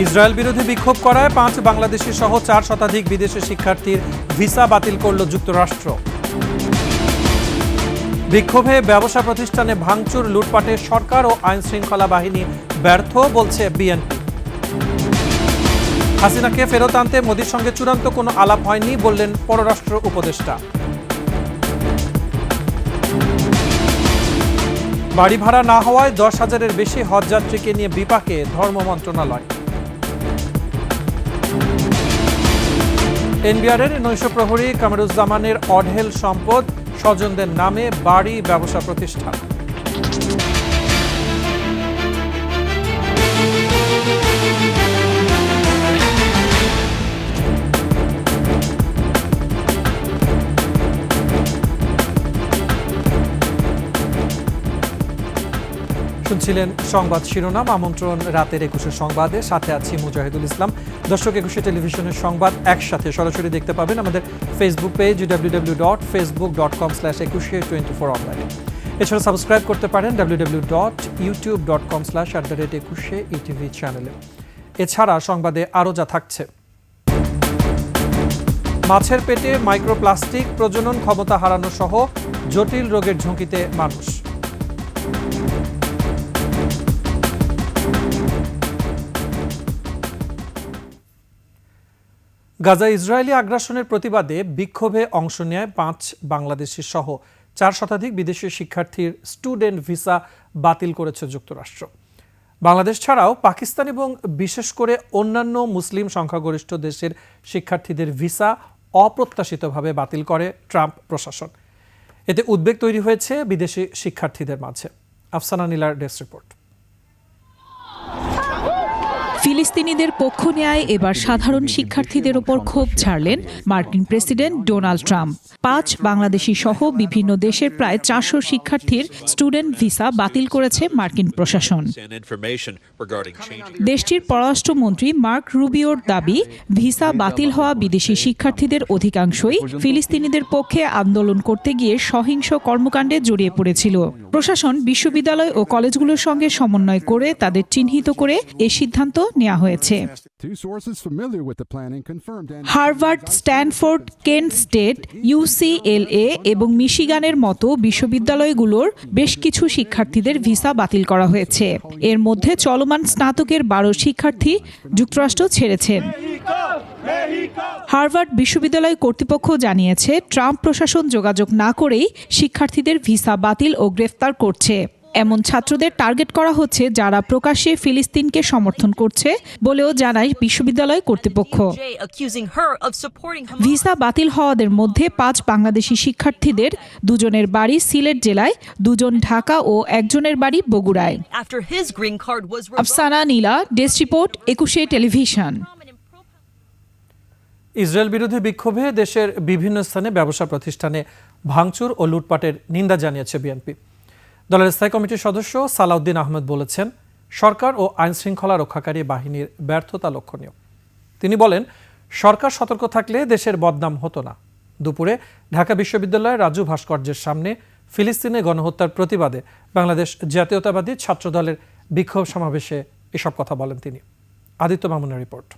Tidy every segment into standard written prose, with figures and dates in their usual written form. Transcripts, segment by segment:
Israel বিরোধী বিক্ষোভ করায় 5 বাংলাদেশি সহ 4 শতাধিক বিদেশি শিক্ষার্থীর ভিসা বাতিল করল যুক্তরাষ্ট্র। বিক্ষোভে ব্যবসা প্রতিষ্ঠানে ভাঙচুর, লুটপাটে সরকার ও আইন শৃঙ্খলা বাহিনী ব্যর্থ, বলছে বিএনপি। হাসিনাকে ফেরত আনতে মোদির সঙ্গে চূড়ান্ত কোনো আলাপ হয়নি, বললেন পররাষ্ট্র উপদেষ্টা। বাড়ি ভাড়া না হওয়ায় 10,000-এর বেশি হজযাত্রীকে নিয়ে বিপাকে ধর্ম মন্ত্রণালয়। এনবিআরের নৈশ প্রহরী কামরুজ্জামানের অঢেল সম্পদ, স্বজনদের নামে বাড়ি, ব্যবসা প্রতিষ্ঠান। শুনছিলেন সংবাদ শিরোনাম। আমন্ত্রণ রাতের 21 সংবাদে, সাথে আছি মুজাহিদুল ইসলাম। দর্শক, 21 টেলিভিশনের সংবাদ একসাথে সরাসরি দেখতে পাবেন আমাদের ফেসবুক পেজ www.facebook.com/2124 অনলাইনে। এছাড়া সাবস্ক্রাইব করতে পারেন www.youtube.com/21ETV চ্যানেলে। এছাড়া সংবাদে আরও যা থাকছে: মাছের পেটে মাইক্রোপ্লাস্টিক, প্রজনন ক্ষমতা হারানো সহ জটিল রোগের ঝুঁকিতে মানুষ। গাজা ইসরায়েলি আগ্রাসনের প্রতিবাদে বিক্ষোভে অংশ নেয় 5 বাংলাদেশি সহ 4 শতাধিক বিদেশি শিক্ষার্থীর স্টুডেন্ট ভিসা বাতিল করেছে যুক্তরাষ্ট্র। বাংলাদেশ ছাড়াও পাকিস্তান এবং বিশেষ করে অন্যান্য মুসলিম সংখ্যাগরিষ্ঠ দেশের শিক্ষার্থীদের ভিসা অপ্রত্যাশিতভাবে বাতিল করে ট্রাম্প প্রশাসন। এতে উদ্বেগ তৈরি হয়েছে বিদেশি শিক্ষার্থীদের মাঝে। আফসানা নীলার ডেস্ক রিপোর্ট। ফিলিস্তিনিদের পক্ষ নেয় এবার সাধারণ শিক্ষার্থীদের ওপর ক্ষোভ ঝাড়লেন মার্কিন প্রেসিডেন্ট ডোনাল্ড ট্রাম্প। 5 বাংলাদেশি সহ বিভিন্ন দেশের প্রায় 400 শিক্ষার্থীর স্টুডেন্ট ভিসা বাতিল করেছে মার্কিন প্রশাসন। দেশটির পররাষ্ট্রমন্ত্রী মার্ক রুবিওর দাবি, ভিসা বাতিল হওয়া বিদেশি শিক্ষার্থীদের অধিকাংশই ফিলিস্তিনিদের পক্ষে আন্দোলন করতে গিয়ে সহিংস কর্মকাণ্ডে জড়িয়ে পড়েছিল। প্রশাসন বিশ্ববিদ্যালয় ও কলেজগুলোর সঙ্গে সমন্বয় করে তাদের চিহ্নিত করে এ সিদ্ধান্ত নেওয়া হয়েছে। Harvard, Stanford, Kent state, UCLA এবং মিশিগানের মতো বিশ্ববিদ্যালয়গুলোর বেশ কিছু শিক্ষার্থীদের ভিসা বাতিল করা হয়েছে। এর মধ্যে চলমান স্নাতকের 12 শিক্ষার্থী যুক্তরাষ্ট্র ছেড়েছেন। হার্ভার্ড বিশ্ববিদ্যালয় কর্তৃপক্ষ জানিয়েছে, ট্রাম্প প্রশাসন যোগাযোগ না করেই শিক্ষার্থীদের ভিসা বাতিল ও গ্রেফতার করছে। এমন ছাত্রদের টার্গেট করা হচ্ছে যারা প্রকাশ্যে ফিলিস্তিনকে সমর্থন করছে বলেও জানায় বিশ্ববিদ্যালয় কর্তৃপক্ষ। ভিসা বাতিল হওয়াদের মধ্যে 5 বাংলাদেশি শিক্ষার্থীদের 2 জনের বাড়ি সিলেট জেলায়, 2 জন ঢাকা ও 1 জনের বাড়ি বগুড়ায়। আফসানা নীলা, ডেস্ক রিপোর্ট, 21 টেলিভিশন। ইসরায়েল বিরোধী বিক্ষোভে দেশের বিভিন্ন স্থানে ব্যবসা প্রতিষ্ঠানে ভাঙচুর ও লুটপাটের নিন্দা জানিয়েছে বিএনপি। দলের স্থায়ী কমিটির সদস্য সালাউদ্দিন আহমেদ বলেছেন, সরকার ও আইন শৃঙ্খলা রক্ষাকারী বাহিনীর ব্যর্থতা লক্ষণীয়। তিনি বলেন, সরকার সতর্ক থাকলে দেশের বদনাম হতো না। দুপুরে ঢাকা বিশ্ববিদ্যালয়ের রাজু ভাস্কর্যের সামনে ফিলিস্তিনে গণহত্যার প্রতিবাদে বাংলাদেশ জাতীয়তাবাদী ছাত্রদলের বিক্ষোভ সমাবেশে এসব কথা বলেন তিনি। আদিত্য মামুনের রিপোর্ট।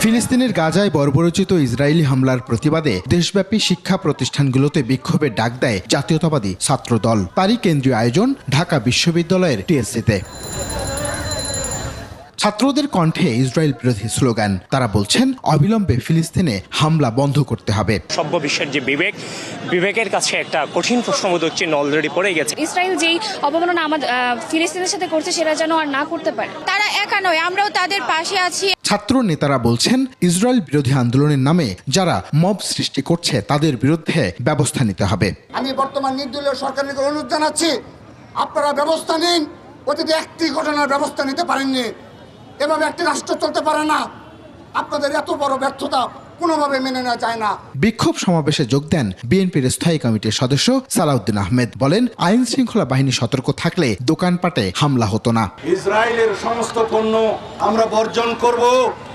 ফিলিস্তিনের গাজায় বর্বরোচিত ইসরায়েলি হামলার প্রতিবাদে দেশব্যাপী শিক্ষা প্রতিষ্ঠানগুলোতে বিক্ষোভের ডাক দেয় জাতীয়তাবাদী ছাত্রদল। তারই কেন্দ্রীয় আয়োজন ঢাকা বিশ্ববিদ্যালয়ের টিএসসিতে। ছাত্রদের কণ্ঠে ইসরায়েল বিরোধী স্লোগান। তারা বলছেন, অবিলম্বে ফিলিস্তিনে হামলা বন্ধ করতে হবে। সভ্য বিশ্বের যে বিবেকের কাছে একটা কঠিন প্রশ্নবোধক চিহ্ন অলরেডি পড়ে গেছে। ইসরায়েল যেই অবমাননা আমাদের ফিলিস্তিনের সাথে করছে সেটা যেন আর না করতে পারে। তারা একা নয়, আমরাও তাদের পাশে আছি। ছাত্র নেতারা বলছেন, ইসরায়েল বিরোধী আন্দোলনের নামে যারা মব সৃষ্টি করছে তাদের বিরুদ্ধে ব্যবস্থা নিতে হবে। আমি বর্তমান নির্দলীয় সরকারের অনুরোধ জানাচ্ছি, আপনারা ব্যবস্থা নিন। অতীতে একটি ঘটনার ব্যবস্থা নিতে পারেননি। এভাবে একটি রাষ্ট্র চলতে পারে না। আপনাদের এত বড় ব্যর্থতা কোনোভাবে মেনে নেওয়া যায় না। বিক্ষোভ সমাবেশে যোগ দেন বিএনপির স্থায়ী কমিটির সদস্য সালাউদ্দিন আহমেদ। বলেন, আইন শৃঙ্খলা বাহিনী সতর্ক থাকলে দোকানপাটে হামলা হতো না। ইসরায়েলের সমস্ত পণ্য আমরা বর্জন করব,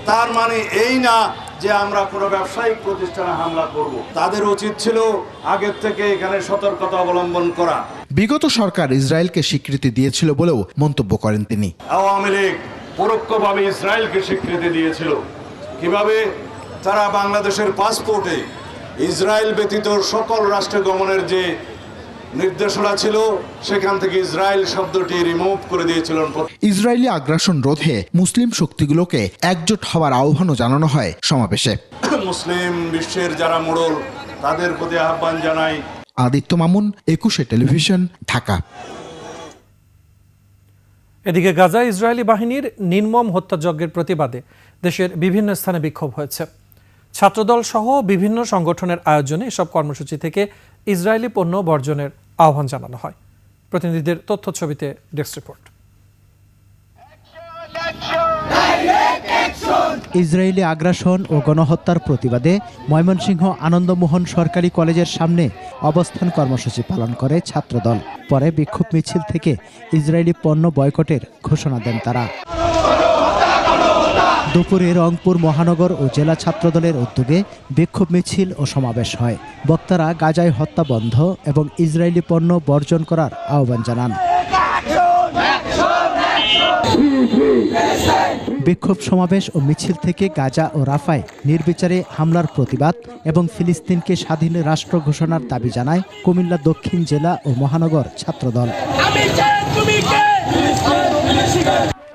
তার মানে এই না যে আমরা কোনো ব্যবসায়িক প্রতিষ্ঠানে হামলা করব। তাদের উচিত ছিল আগের থেকে এখানে সতর্কতা অবলম্বন করা। বিগত সরকার ইসরায়েলকে স্বীকৃতি দিয়েছিল বলেও মন্তব্য করেন তিনি। আওয়ামী লীগ পরোক্ষভাবে ইসরায়েলকে স্বীকৃতি দিয়েছিল। কিভাবে? তারা বাংলাদেশের পাসপোর্টে ইসরায়েল ব্যতীত সকল রাষ্ট্রে গমনের যে নির্দেশনা ছিল সেখান থেকে ইসরায়েল শব্দটি রিমুভ করে দিয়েছিলেন। ইসরায়েলি আগ্রাসন রোধে মুসলিম শক্তিগুলোকে একজোট হওয়ার আহ্বানও জানানো হয় সমাবেশে। মুসলিম বিশ্বের যারা মোড়ল তাদের প্রতি আহ্বান জানাই। আদিত্য মামুন, 21 টেলিভিশন, ঢাকা। এদিকে গাজায় ইসরায়েলি বাহিনীর নির্মম হত্যাযজ্ঞের প্রতিবাদে দেশের বিভিন্ন স্থানে বিক্ষোভ হয়েছে। ছাত্রদল সহ বিভিন্ন সংগঠনের আয়োজনে এসব কর্মসূচি থেকে ইসরায়েলি পণ্য বর্জনের আহ্বান জানানো হয়। প্রতিনিধিদের তথ্য ছবিতে ডেস্ক রিপোর্ট। ইসরায়েলি আগ্রাসন ও গণহত্যার প্রতিবাদে ময়মনসিংহ আনন্দমোহন সরকারি কলেজের সামনে অবস্থান কর্মসূচি পালন করে ছাত্রদল। পরে বিক্ষোভ মিছিল থেকে ইসরায়েলি পণ্য বয়কটের ঘোষণা দেন তারা। দুপুরে রংপুর মহানগর ও জেলা ছাত্রদলের উদ্যোগে বিক্ষোভ মিছিল ও সমাবেশ হয়। বক্তারা গাজায় হত্যা বন্ধ এবং ইসরায়েলি পণ্য বর্জন করার আহ্বান জানান। বিক্ষোভ সমাবেশ ও মিছিল থেকে গাজা ও রাফায় নির্বিচারে হামলার প্রতিবাদ এবং ফিলিস্তিনকে স্বাধীন রাষ্ট্র ঘোষণার দাবি জানায় কুমিল্লা দক্ষিণ জেলা ও মহানগর ছাত্রদল।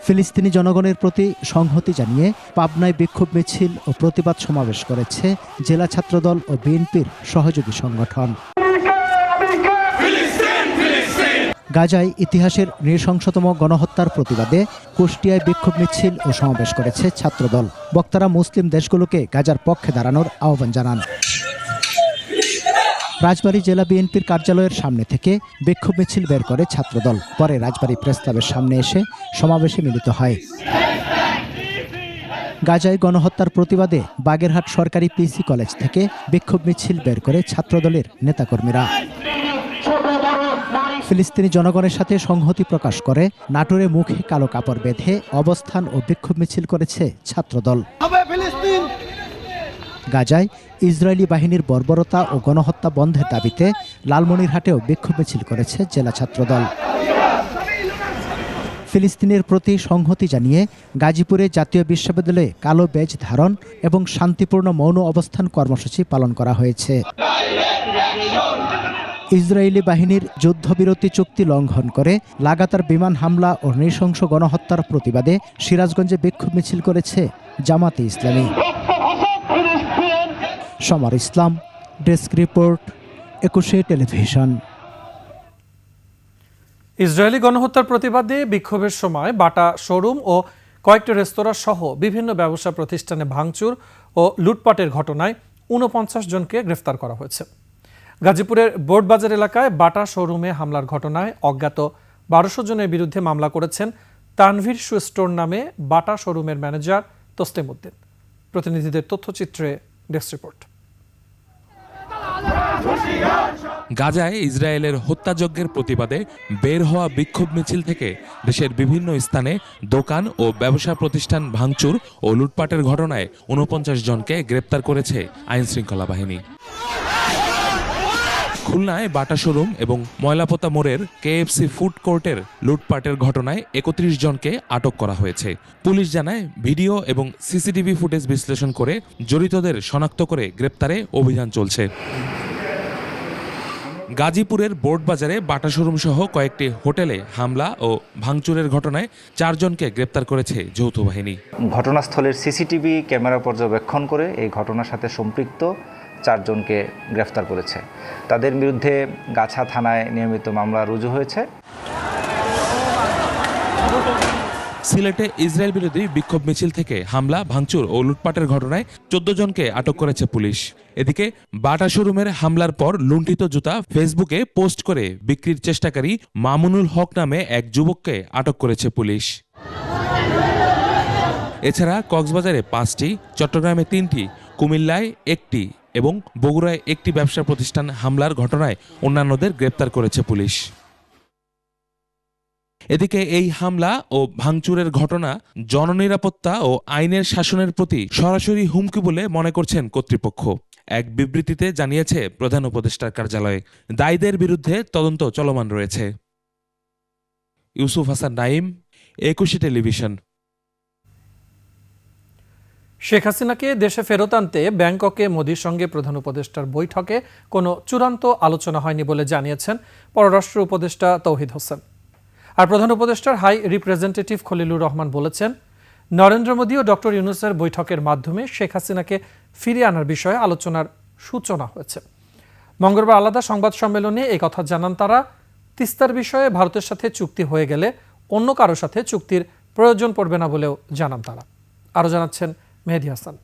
ফিলিস্তিনি জনগণের প্রতি সংহতি জানিয়ে পাবনায় বিক্ষোভ মিছিল ও প্রতিবাদ সমাবেশ করেছে জেলা ছাত্রদল ও বিএনপির সহযোগী সংগঠন। গাজায় ইতিহাসের নৃশংসতম গণহত্যার প্রতিবাদে কুষ্টিয়ায় বিক্ষোভ মিছিল ও সমাবেশ করেছে ছাত্রদল। বক্তারা মুসলিম দেশগুলোকে গাজার পক্ষে দাঁড়ানোর আহ্বান জানান। রাজবাড়ী জেলা বিএনপির কার্যালয়ের সামনে থেকে বিক্ষোভ মিছিল বের করে ছাত্রদল। পরে রাজবাড়ী প্রেস ক্লাবের সামনে এসে সমাবেশে মিলিত হয়। গাজায় গণহত্যার প্রতিবাদে বাগেরহাট সরকারি পিসি কলেজ থেকে বিক্ষোভ মিছিল বের করে ছাত্রদলের নেতাকর্মীরা। ফিলিস্তিনি জনগণের সাথে সংহতি প্রকাশ করে নাটোরে মুখে কালো কাপড় বেঁধে অবস্থান ও বিক্ষোভ মিছিল করেছে ছাত্রদল। গাজায় ইসরায়েলি বাহিনীর বর্বরতা ও গণহত্যা বন্ধের দাবিতে লালমনিরহাটেও বিক্ষোভ মিছিল করেছে জেলা ছাত্রদল। ফিলিস্তিনের প্রতি সংহতি জানিয়ে গাজীপুরে জাতীয় বিশ্ববিদ্যালয়ে কালো ব্যাজ ধারণ এবং শান্তিপূর্ণ মৌন অবস্থান কর্মসূচি পালন করা হয়েছে। ইসরায়েলি বাহিনীর যুদ্ধবিরতি চুক্তি লঙ্ঘন করে লাগাতার বিমান হামলা ও নৃশংস গণহত্যার প্রতিবাদে সিরাজগঞ্জে বিক্ষোভ মিছিল করেছে জামাতে ইসলামী। সমর ইসলাম, ডেস্ক রিপোর্ট, 21 টেলিভিশন। ইসরায়েলি গণহত্যার প্রতিবাদে বিক্ষোভের সময় বাটা শোরুম ও কয়েকটি রেস্তোরাঁ সহ বিভিন্ন ব্যবসা প্রতিষ্ঠানে ভাঙচুর ও লুটপাটের ঘটনায় 49 জনকে গ্রেফতার করা হয়েছে। গাজীপুরের বোর্ডবাজার এলাকায় বাটা শোরুমে হামলার ঘটনায় অজ্ঞাত 1200 জনের বিরুদ্ধে মামলা করেছেন তানভীর শু স্টোর নামে বাটা শোরুমের ম্যানেজার তসলিম উদ্দিন। প্রতিনিধিদের তথ্যচিত্রে ডেস্ক রিপোর্ট। গাজায় ইসরায়েলের হত্যাযজ্ঞের প্রতিবাদে বের হওয়া বিক্ষোভ মিছিল থেকে দেশের বিভিন্ন স্থানে দোকান ও ব্যবসা প্রতিষ্ঠান ভাঙচুর ও লুটপাটের ঘটনায় 49 জনকে গ্রেপ্তার করেছে আইনশৃঙ্খলা বাহিনী। খুলনায় বাটা শোরুম এবং ময়লাপোতা মোড়ের কেএফসি ফুড কোর্টের লুটপাটের ঘটনায় 31 জনকে আটক করা হয়েছে। পুলিশ জানায় ভিডিও এবং সিসিটিভি ফুটেজ বিশ্লেষণ করে জড়িতদের শনাক্ত করে গ্রেপ্তারে অভিযান চলছে। গাজীপুরের বোর্ডবাজারে বাটা শোরুম সহ কয়েকটি হোটেলে হামলা ও ভাঙচুরের ঘটনায় 4 জনকে গ্রেপ্তার করেছে যৌথ বাহিনী। ঘটনাস্থলের সিসিটিভি ক্যামেরা পর্যবেক্ষণ করে এই ঘটনার সাথে সম্পৃক্ত 4 জনকে গ্রেফতার করেছে। তাদের বিরুদ্ধে গাছা থানায় নিয়মিত মামলা রুজু হয়েছে। সিলেটে ইসরায়েল বিরোধী বিক্ষোভ মিছিল থেকে হামলা, ভাঙচুর ও লুটপাটের ঘটনায় 14 জনকে আটক করেছে পুলিশ। এদিকে বাটা শোরুমের হামলার পর লুণ্ঠিত জুতা ফেসবুকে পোস্ট করে বিক্রির চেষ্টাকারী মামুনুল হক নামে এক যুবককে আটক করেছে পুলিশ। এছাড়া কক্সবাজারে 5টি, চট্টগ্রামে 3টি, কুমিল্লায় 1টি এবং বগুড়ায় 1টি ব্যবসা প্রতিষ্ঠান হামলার ঘটনায় অন্যান্যদের গ্রেপ্তার করেছে পুলিশ। এদিকে এই হামলা ও ভাঙচুরের ঘটনা জননিরাপত্তা ও আইনের শাসনের প্রতি সরাসরি হুমকি বলে মনে করছেন কর্তৃপক্ষ। এক বিবৃতিতে জানিয়েছে প্রধান উপদেষ্টার কার্যালয়। দায়ীদের বিরুদ্ধে তদন্ত চলমান রয়েছে। ইউসুফ হাসান নাইম, একুশে টেলিভিশন। শেখ হাসিনাকে দেশে ফেরত আনতে ব্যাংককে মোদির সঙ্গে প্রধান উপদেষ্টার বৈঠকে কোনো চূড়ান্ত আলোচনা হয়নি বলে জানিয়েছেন পররাষ্ট্র উপদেষ্টা তৌহিদ হোসেন। আর প্রধান উপদেষ্টার হাই রিপ্রেজেন্টেটিভ খলিলুর রহমান বলেছেন, নরেন্দ্র মোদী ও ডক্টর ইউনূসের বৈঠকের মাধ্যমে শেখ হাসিনাকে ফিরিয়ে আনার বিষয়ে আলোচনার সূচনা হয়েছে। মঙ্গলবার আলাদা সংবাদ সম্মেলনে এই কথা জানান তারা। তিস্তার বিষয়ে ভারতের সাথে চুক্তি হয়ে গেলে অন্য কারো সাথে চুক্তির প্রয়োজন পড়বে না বলেও জানান তারা। আরও জানাচ্ছেন মেহেদী হাসান।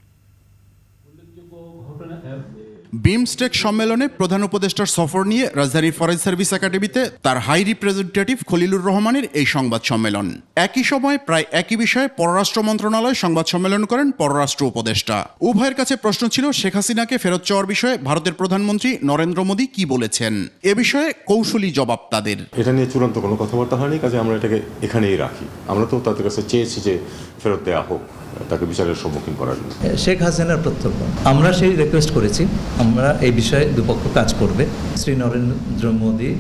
বিমস্টেক সম্মেলনে প্রধান উপদেষ্টার সফর নিয়ে রাজধানীর ফরেন সার্ভিস একাডেমিতে তার হাই রিপ্রেজেন্টেটিভ খলিলুর রহমানের এই সংবাদ সম্মেলন। একই সময় প্রায় একই বিষয়ে পররাষ্ট্র মন্ত্রণালয় সংবাদ সম্মেলন করেন পররাষ্ট্র উপদেষ্টা। উভয়ের কাছে প্রশ্ন ছিল শেখ হাসিনাকে ফেরত চাওয়ার বিষয়ে ভারতের প্রধানমন্ত্রী নরেন্দ্র মোদী কি বলেছেন। এ বিষয়ে কৌশলী জবাব তাদের। এটা নিয়ে চূড়ান্ত কোনো কথাবার্তা হয়নি, কাজে আমরা এটাকে এখানেই রাখি। আমরা তো তাদের কাছে চেয়েছি যে ফেরত দেওয়া হোক, তাকে বিচারের সম্মুখীন করার জন্য। শেখ হাসিনার প্রত্যর্পণ আমরা সেই রিকোয়েস্ট করেছি, আমরা এই বিষয়ে দুপক্ষ কাজ করবে। শ্রী নরেন্দ্র মোদী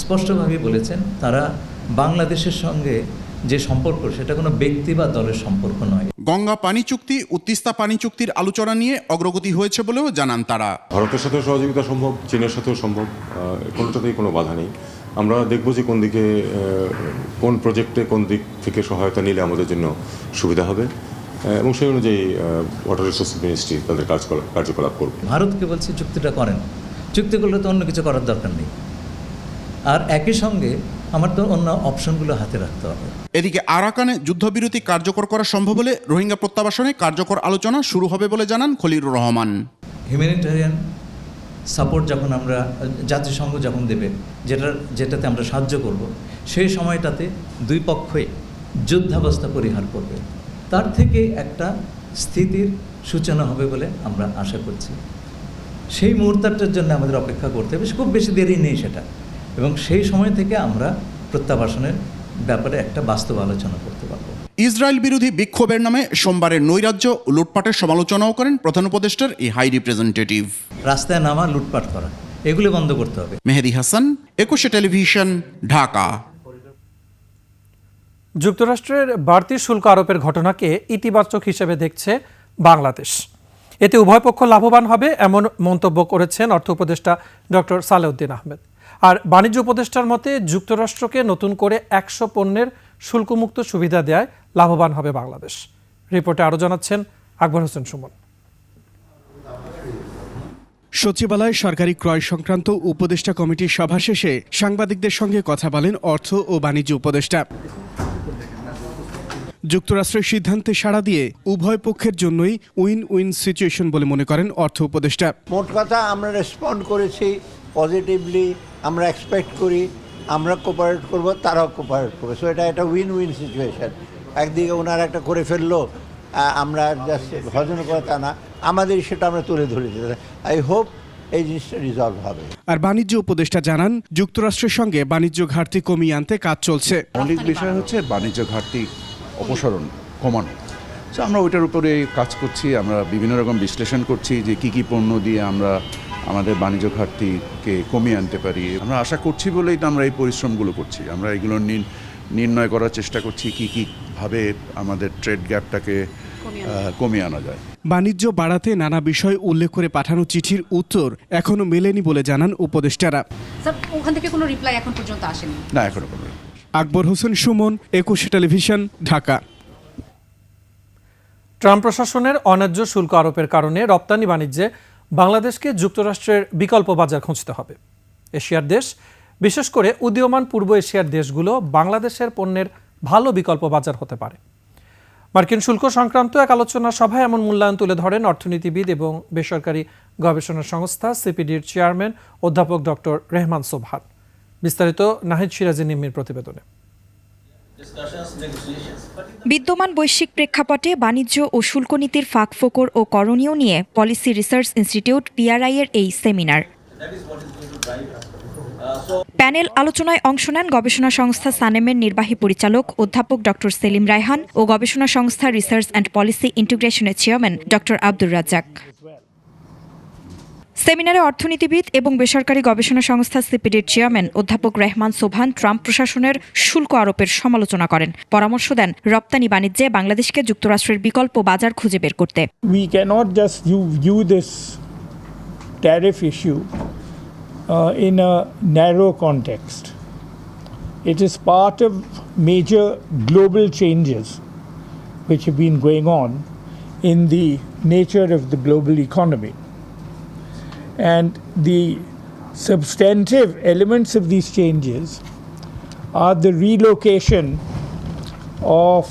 স্পষ্টভাবে বলেছেন তারা বাংলাদেশের সঙ্গে যে সম্পর্ক সেটা কোনো ব্যক্তি বা দলের সম্পর্ক নয়। গঙ্গা পানি চুক্তি ও তিস্তা পানি চুক্তির আলোচনা নিয়ে অগ্রগতি হয়েছে বলেও জানান তারা। ভারতের সাথেও সহযোগিতা সম্ভব, চীনের সাথেও সম্ভব, কোনোটাতেই কোনো বাধা নেই। আমরা দেখব যে কোন দিকে, কোন প্রজেক্টে কোন দিক থেকে সহায়তা নিলে আমাদের জন্য সুবিধা হবে এবং সেই অনুযায়ী ওয়াটার রিসোর্স মিনিস্ট্রি তাদের কার্যকলাপ করবে। ভারতকে বলছি চুক্তিটা করেন, চুক্তি করলে তো অন্য কিছু করার দরকার নেই। আর একই সঙ্গে আমার তো অন্য অপশনগুলো হাতে রাখতে হবে। এদিকে আরাকানে যুদ্ধবিরতি কার্যকর করা সম্ভব হলে রোহিঙ্গা প্রত্যাবাসনে কার্যকর আলোচনা শুরু হবে বলে জানান খলিলুর রহমান। হিউম্যানিটেরিয়ান সাপোর্ট যখন আমরা জাতিসংঘ যখন দেবে, যেটাতে আমরা সাহায্য করব, সেই সময়টাতে দুই পক্ষই যুদ্ধাবস্থা পরিহার করবে। তার থেকে একটা স্থিতির সূচনা হবে বলে আমরা আশা করছি। সেই মুহূর্তটার জন্য আমাদের অপেক্ষা করতে হবে, খুব বেশি দেরি নেই সেটা, এবং সেই সময় থেকে আমরা প্রত্যাবাসনের ব্যাপারে একটা বাস্তব আলোচনা করতে পারব। ইসরায়েল বিরোধী বিক্ষোভের নামে সোমবারের নৈরাজ্য ও লুটপাটের সমালোচনাও করেন প্রধান উপদেষ্টার এই হাই রিপ্রেজেন্টেটিভ। রাস্তায় নামা, লুটপাট করা, এগুলো বন্ধ করতে হবে। মেহেদী হাসান, একুশে টেলিভিশন, ঢাকা। যুক্তরাষ্ট্রের বাড়তি শুল্ক আরোপের ঘটনাকে ইতিবাচক হিসেবে দেখছে বাংলাদেশ। এতে উভয় পক্ষ লাভবান হবে এমন মন্তব্য করেছেন অর্থ উপদেষ্টা ডক্টর সালেউদ্দিন আহমেদ। আর বাণিজ্য উপদেষ্টার মতে যুক্তরাষ্ট্রকে নতুন করে 100 পণ্যের শুল্কমুক্ত সুবিধা দেয় লাভবান হবে বাংলাদেশ। রিপোর্টে আরও জানাচ্ছেন আকবর হোসেন সুমন। সচিবালয় সরকারি ক্রয় সংক্রান্ত উপদেষ্টা কমিটির সভা শেষে সাংবাদিকদের সঙ্গে কথা বলেন অর্থ ও বাণিজ্য উপদেষ্টা। যুক্তরাষ্ট্রের সিদ্ধান্তে সাড়া দিয়ে উভয় পক্ষের জন্যই উইন উইন সিচুয়েশন বলে মনে করেন অর্থ উপদেষ্টা। মোট কথা আমরা রেসপন্ড করেছি পজিটিভলি, আমরা এক্সপেক্ট করি আমরা কোপারেট করব, তারাও কোপারেট করবে। সো এটা একটা উইন উইন সিচুয়েশন। একদিকে ওনারা একটা করে ফেললো, আমরা জাস্ট ভজন করে তা না, আমাদের সেটা আমরা তুলে ধরেছি। আই হোপ এই জিনিসটা রিজলভ হবে। আর বাণিজ্য উপদেষ্টা জানান যুক্তরাষ্ট্রের সঙ্গে বাণিজ্য ঘাটতি কমিয়ে আনতে কাজ চলছে। মৌলিক বিষয় হচ্ছে বাণিজ্য ঘাটতি অপসারণ, কমানো। সো আমরা ওইটার উপরে কাজ করছি, আমরা বিভিন্ন রকম বিশ্লেষণ করছি যে কি পণ্য দিয়ে আমরা আমাদের বাণিজ্য ঘাটতিকে কমিয়ে আনতে পারি। আমরা আশা করছি বলেই তো আমরা এই পরিশ্রমগুলো করছি। আমরা এগুলো নির্ণয় করার চেষ্টা করছি কীভাবে আমাদের ট্রেড গ্যাপটাকে কমিয়ে আনা যায়। বাণিজ্য বাড়াতে নানা বিষয় উল্লেখ করে পাঠানো চিঠির উত্তর এখনো মেলেনি বলে জানান উপদেষ্টারা। স্যার, ওখান থেকে কোনো রিপ্লাই এখন পর্যন্ত আসেনি? না, এখনো কোনো। আকবর হোসেন সুমন, একুশে টেলিভিশন, ঢাকা। ট্রাম্প প্রশাসনের অন্যায্য শুল্ক আরোপের কারণে রপ্তানি বাণিজ্যে বাংলাদেশকে যুক্তরাষ্ট্রের বিকল্প বাজার খুঁজতে হবে। এশিয়ার দেশ, বিশেষ করে উদীয়মান পূর্ব এশিয়ার দেশগুলো বাংলাদেশের পণ্যের ভালো বিকল্প বাজার হতে পারে। মার্কিন শুল্ক সংক্রান্ত এক আলোচনা সভায় এমন মূল্যায়ন তুলে ধরেন অর্থনীতিবিদ এবং বেসরকারি গবেষণা সংস্থা সিপিডির চেয়ারম্যান অধ্যাপক ডক্টর রেহমান সোবহান। বিস্তারিত নাহিদ সিরাজি নিম্মির প্রতিবেদনে। বিদ্যমান বৈশ্বিক প্রেক্ষাপটে বাণিজ্য ও শুল্ক নীতির ফাঁকফোকর ও করণীয় নিয়ে পলিসি রিসার্চ ইনস্টিটিউট PRI এর এই সেমিনার। প্যানেল আলোচনায় অংশ নেন গবেষণা সংস্থা সানেমের নির্বাহী পরিচালক অধ্যাপক ডক্টর সেলিম রায়হান ও গবেষণা সংস্থা রিসার্চ অ্যান্ড পলিসি ইন্টিগ্রেশনের চেয়ারম্যান ডক্টর আব্দুর রাজ্জাক। সেমিনারে অর্থনীতিবিদ এবং বেসরকারি গবেষণা সংস্থা সিপিডির চেয়ারম্যান অধ্যাপক রেহমান সোবহান ট্রাম্প প্রশাসনের শুল্ক আরোপের সমালোচনা করেন। পরামর্শ দেন রপ্তানি বাণিজ্যে বাংলাদেশকে যুক্তরাষ্ট্রের বিকল্প বাজার খুঁজে বের করতে। We cannot just view this tariff issue in a narrow context. It is part of major global changes which have been going on in the nature of the global economy. And the substantive elements of these changes are the relocation of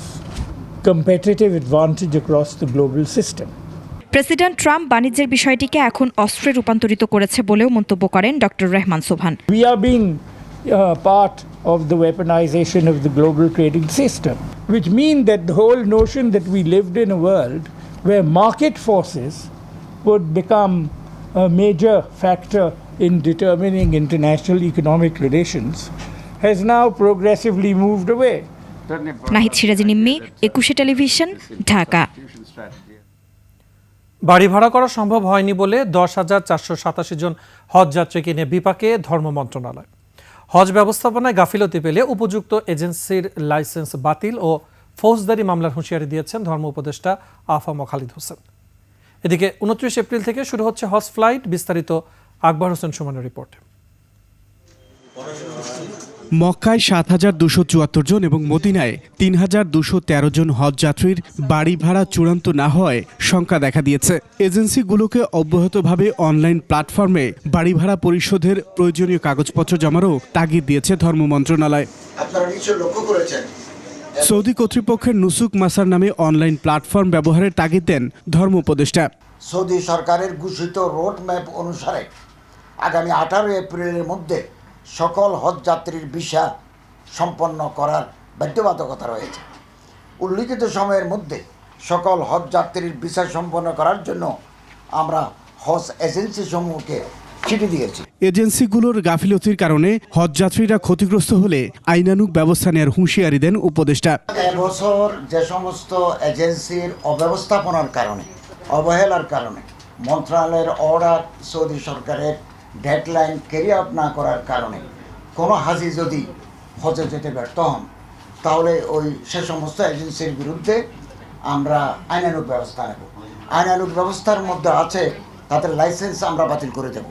competitive advantage across the global system. President Trump বাণিজ্যের বিষয়টিকে এখন অস্ত্রে রূপান্তরিত করেছে বলেও মন্তব্য করেন doctor Rehman Sobhan. We are being part of the weaponization of the global trading system, which means that the whole notion that we lived in a world where market forces would become a major factor in determining international economic relations has now progressively moved away. Nahid Siraji Nimmi, 21 television, Dhaka. বাড়ি ভাড়া করা সম্ভব হয়নি বলে 10,487 জন হজ যাত্রীকে নিয়ে বিপাকে ধর্ম মন্ত্রণালয়। হজ ব্যবস্থাপনায় গাফিলতি পেলে উপযুক্ত এজেন্সির লাইসেন্স বাতিল ও ফৌজদারি মামলার হুঁশিয়ারি দিয়েছেন ধর্ম উপদেষ্টা আফম খালিদ হোসেন। এদিকে 29 এপ্রিল থেকে শুরু হচ্ছে হজ ফ্লাইট। বিস্তারিত আকবর হোসেন সুমনের রিপোর্ট। মক্কায় 7,274 জন এবং মদিনায় 3,213 জন হজ যাত্রীর বাড়ি ভাড়া চূড়ান্ত না হওয়ায় শঙ্কা দেখা দিয়েছে। এজেন্সিগুলোকে অব্যাহতভাবে অনলাইন প্ল্যাটফর্মে বাড়ি ভাড়া পরিশোধের প্রয়োজনীয় কাগজপত্র জমারও তাগিদ দিয়েছে ধর্ম মন্ত্রণালয়। আপনারা নিশ্চয় লক্ষ্য করেছেন সৌদি কর্তৃপক্ষের নুসুক মাসার নামে অনলাইন প্ল্যাটফর্ম ব্যবহারের তাগিদ দেন ধর্ম উপদেষ্টা। সৌদি সরকারের ঘোষিত রোড ম্যাপ অনুসারে আগামী 18 এপ্রিলের মধ্যে সকল হজ যাত্রীর ভিসা সম্পন্ন করার বাধ্যবাধকতা রয়েছে। উল্লিখিত সময়ের মধ্যে সকল হজ যাত্রীর ভিসা সম্পন্ন করার জন্য আমরা হজ এজেন্সি সমূহকে চিঠি দিয়েছি। এজেন্সিগুলোর গাফিলতির কারণে হজ যাত্রীরা ক্ষতিগ্রস্ত হলে আইনানুগ ব্যবস্থা নেওয়ার হুঁশিয়ারি দেন উপদেষ্টা। এবছর যে সমস্ত এজেন্সির অব্যবস্থাপনার কারণে, অবহেলার কারণে, মন্ত্রণালয়ের অর্ডার, সৌদি সরকারের ডেডলাইন ক্যারি আউট না করার কারণে কোনো হাজি যদি হজে যেতে ব্যর্থ হন, তাহলে সে সমস্ত এজেন্সির বিরুদ্ধে আমরা আইনানুগ ব্যবস্থা নেব। আইনানুগ ব্যবস্থার মধ্যে আছে তাদের লাইসেন্স আমরা বাতিল করে দেব,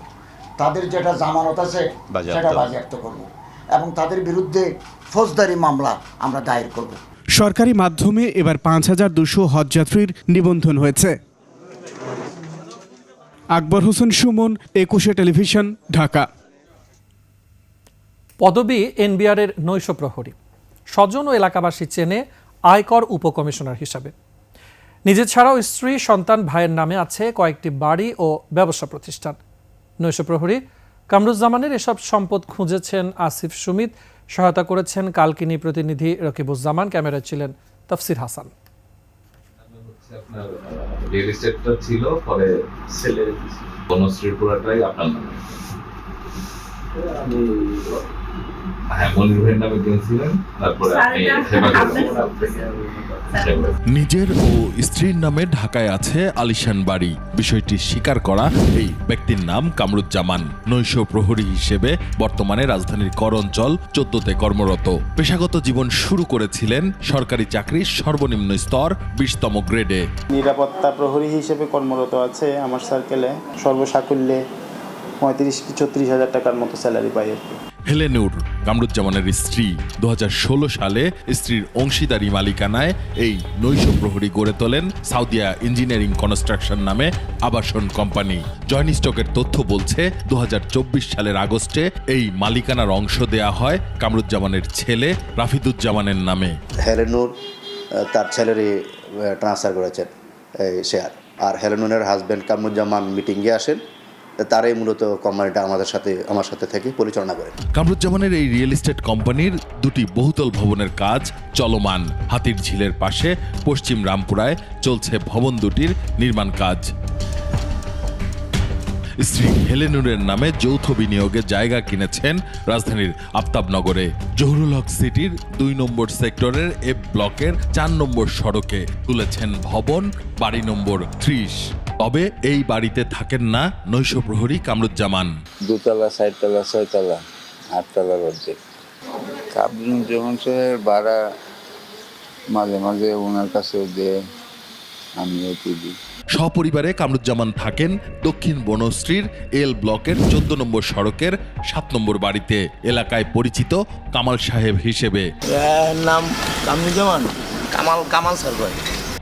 তাদের যেটা জামানত আছে সেটা বাজেয়াপ্ত করব এবং তাদের বিরুদ্ধে ফৌজদারি মামলা আমরা দায়ের করব। সরকারি মাধ্যমে এবার 5,200 হজ যাত্রীর নিবন্ধন হয়েছে। আকবর হোসেন সুমন, 21 টেলিভিশন, ঢাকা। পদবী এনবিআরের নৈশ প্রহরী, স্বজন ও এলাকাবাসী চেনে আয়কর উপকমিশনার হিসাবে। নিজে ছাড়াও স্ত্রী, সন্তান, ভাইয়ের নামে আছে কয়েকটি বাড়ি ও ব্যবসা প্রতিষ্ঠান। নৈশ প্রহরী কামরুজ্জামানের এসব সম্পদ খুঁজেছেন আসিফ সুমিত, সহায়তা করেছেন কালকিনি প্রতিনিধি রকিবুজ্জামান, ক্যামেরায় ছিলেন তফসির হাসান। রিয়েল এস্টেটটা ছিল, পরে সেলে বনশ্রীর পুরাটাই আপনার নামে। আমি মনির ভাইয়ের নামে কিনেছিলেন, তারপরে নিজের ও স্ত্রীর নামে ঢাকায় আছে আলিশান বাড়ি। বিষয়টি স্বীকার করা এই ব্যক্তির নাম কামরুজ্জামান। নৈশ প্রহরী হিসেবে বর্তমানে রাজধানীর কর অঞ্চল 14তে কর্মরত। পেশাগত জীবন শুরু করেছিলেন সরকারি চাকরির সর্বনিম্ন স্তর 20তম গ্রেডে। নিরাপত্তা প্রহরী হিসেবে কর্মরত আছে আমার সার্কেলে। সর্বসাকুল্যে 35-36 হাজার টাকার মতো স্যালারি পাই আর কি। হেলেনুর কামরুজ্জামানের স্ত্রী 2016 সালে স্ত্রীর অংশীদারি মালিকানায় এই নৈশ প্রহরী গড়ে তোলেন সাউদিয়া ইঞ্জিনিয়ারিং কনস্ট্রাকশন নামে আবাসন কোম্পানি। জয়েন্ট স্টকের তথ্য বলছে 2024 সালের আগস্টে এই মালিকানার অংশ দেয়া হয় কামরুজ্জামানের ছেলে রাফিদুজ্জামানের নামে। হেলেনুর তার ছেলেরই ট্রান্সফার করেছেন এই শেয়ার, আর হেলেনুরের হাজব্যান্ড কামরুজ্জামান মিটিংয়ে আসেন, তারাই মূলত কোম্পানিটা আমার সাথে থেকে পরিচালনা করে। কামরুজ্জামানের এই রিয়েল এস্টেট কোম্পানির দুটি বহুতল ভবনের কাজ চলমান। হাতির ঝিলের পাশে পশ্চিম রামপুরায় চলছে ভবন দুটির নির্মাণ কাজ। স্ত্রী হেলেনুরের নামে যৌথ বিনিয়োগে জায়গা কিনেছেন রাজধানীর আফতাবনগরে। জহুরুল হক সিটির 2 নম্বর সেক্টরের এফ ব্লকের 4 নম্বর সড়কে তুলেছেন ভবন, বাড়ি নম্বর 30। তবে এই বাড়িতে থাকেন না নৈশ প্রহরী কামরুজ্জামান। 2 তলা 4 তলা 6 তলা 8 তলার অর্ধেক। কামরুজ্জামান সাহেবের ভাড়া মাঝে মাঝে ওনার কাছেও দেয়, আমিও দিই। সপরিবারে কামরুজ্জামান থাকেন দক্ষিণ বনশ্রীর এল ব্লকের 14 নম্বর সড়কের 7 নম্বর বাড়িতে, এলাকায় পরিচিত কামাল সাহেব হিসেবে। নাম কামরুজ্জামান, কামাল স্যার ভাই।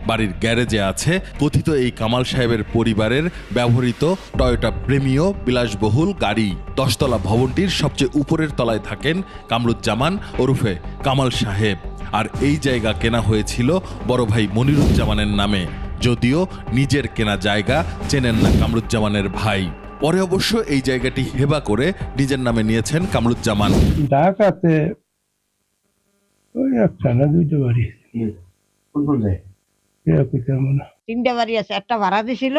বাড়ির গ্যারেজে আছে কথিত এই কামাল সাহেবের পরিবারের ব্যবহৃত টয়োটা প্রেমিও বিলাসবহুল গাড়ি। 10 তলা ভবনটির সবচেয়ে উপরের তলায় থাকেন কামরুজ্জামান ওরফে কামাল সাহেব। আর এই জায়গা কেনা হয়েছিল বড় ভাই মনিরুজ্জামানের নামে, যদিও নিজের কেনা জায়গা চেনেন না কামরুজ্জামানের ভাই। পরে অবশ্য এই জায়গাটি হেবা করে নিজের নামে নিয়েছেন কামরুজ্জামান। ঢাকাতে ওই একটা না দুইটা বাড়ি। তিনটা বাড়ি আছে, একটা ভাড়া দিছিল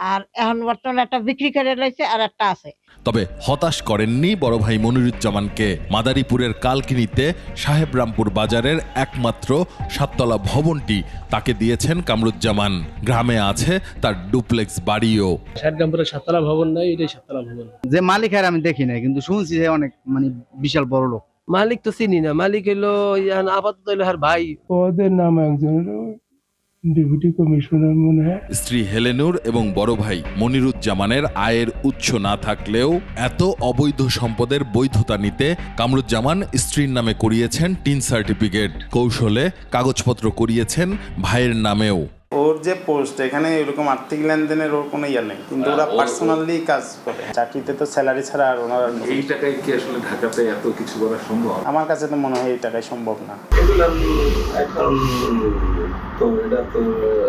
আর এখন বর্তমানে একটা বিক্রি করে লাইছে আর একটা আছে। তবে হতাশ করেননি বড় ভাই মনিরুজ্জামানকে। মাদারীপুরের কালকিনিতে সাহেবরামপুর বাজারের একমাত্র 7 তলা ভবনটি তাকে দিয়েছেন কামরুজ্জামান। গ্রামে আছে তার ডুপ্লেক্স বাড়িও। সাহেবরামপুরের 7 তলা ভবন নাই, এটাই 7 তলা ভবন। যে মালিক আর আমি দেখি না, কিন্তু শুনছি যে অনেক বিশাল বড় লোক। মালিক তো চিনি না, মালিক হলো আপাতত হলো আর ভাই। ওদের নাম একজনের ডেপুটি কমিশনার মনে হয়। স্ত্রী হেলেনুর এবং বড় ভাই মনিরুজ্জামানের আয়ের উৎস না থাকলেও এত অবৈধ সম্পদের বৈধতা নিতে কামরুজ্জামান স্ত্রীর নামে করিয়েছেন টিন সার্টিফিকেট, কৌশলে কাগজপত্র করিয়েছেন ভাইয়ের নামেও। ওর যে পোস্ট এখানে এরকম আর্থিক লেনদেনের ওর কোনো ইয়ে নেই, কিন্তু ওরা পার্সোনালি কাজ করে। চাকরিতে তো স্যালারি ছাড়া আর ওনার এই টাকায় কি আসলে ঢাকাতে এত কিছু করা সম্ভব? আমার কাছে তো মনে হয় এই টাকায় সম্ভব না। এখন তো এটা তো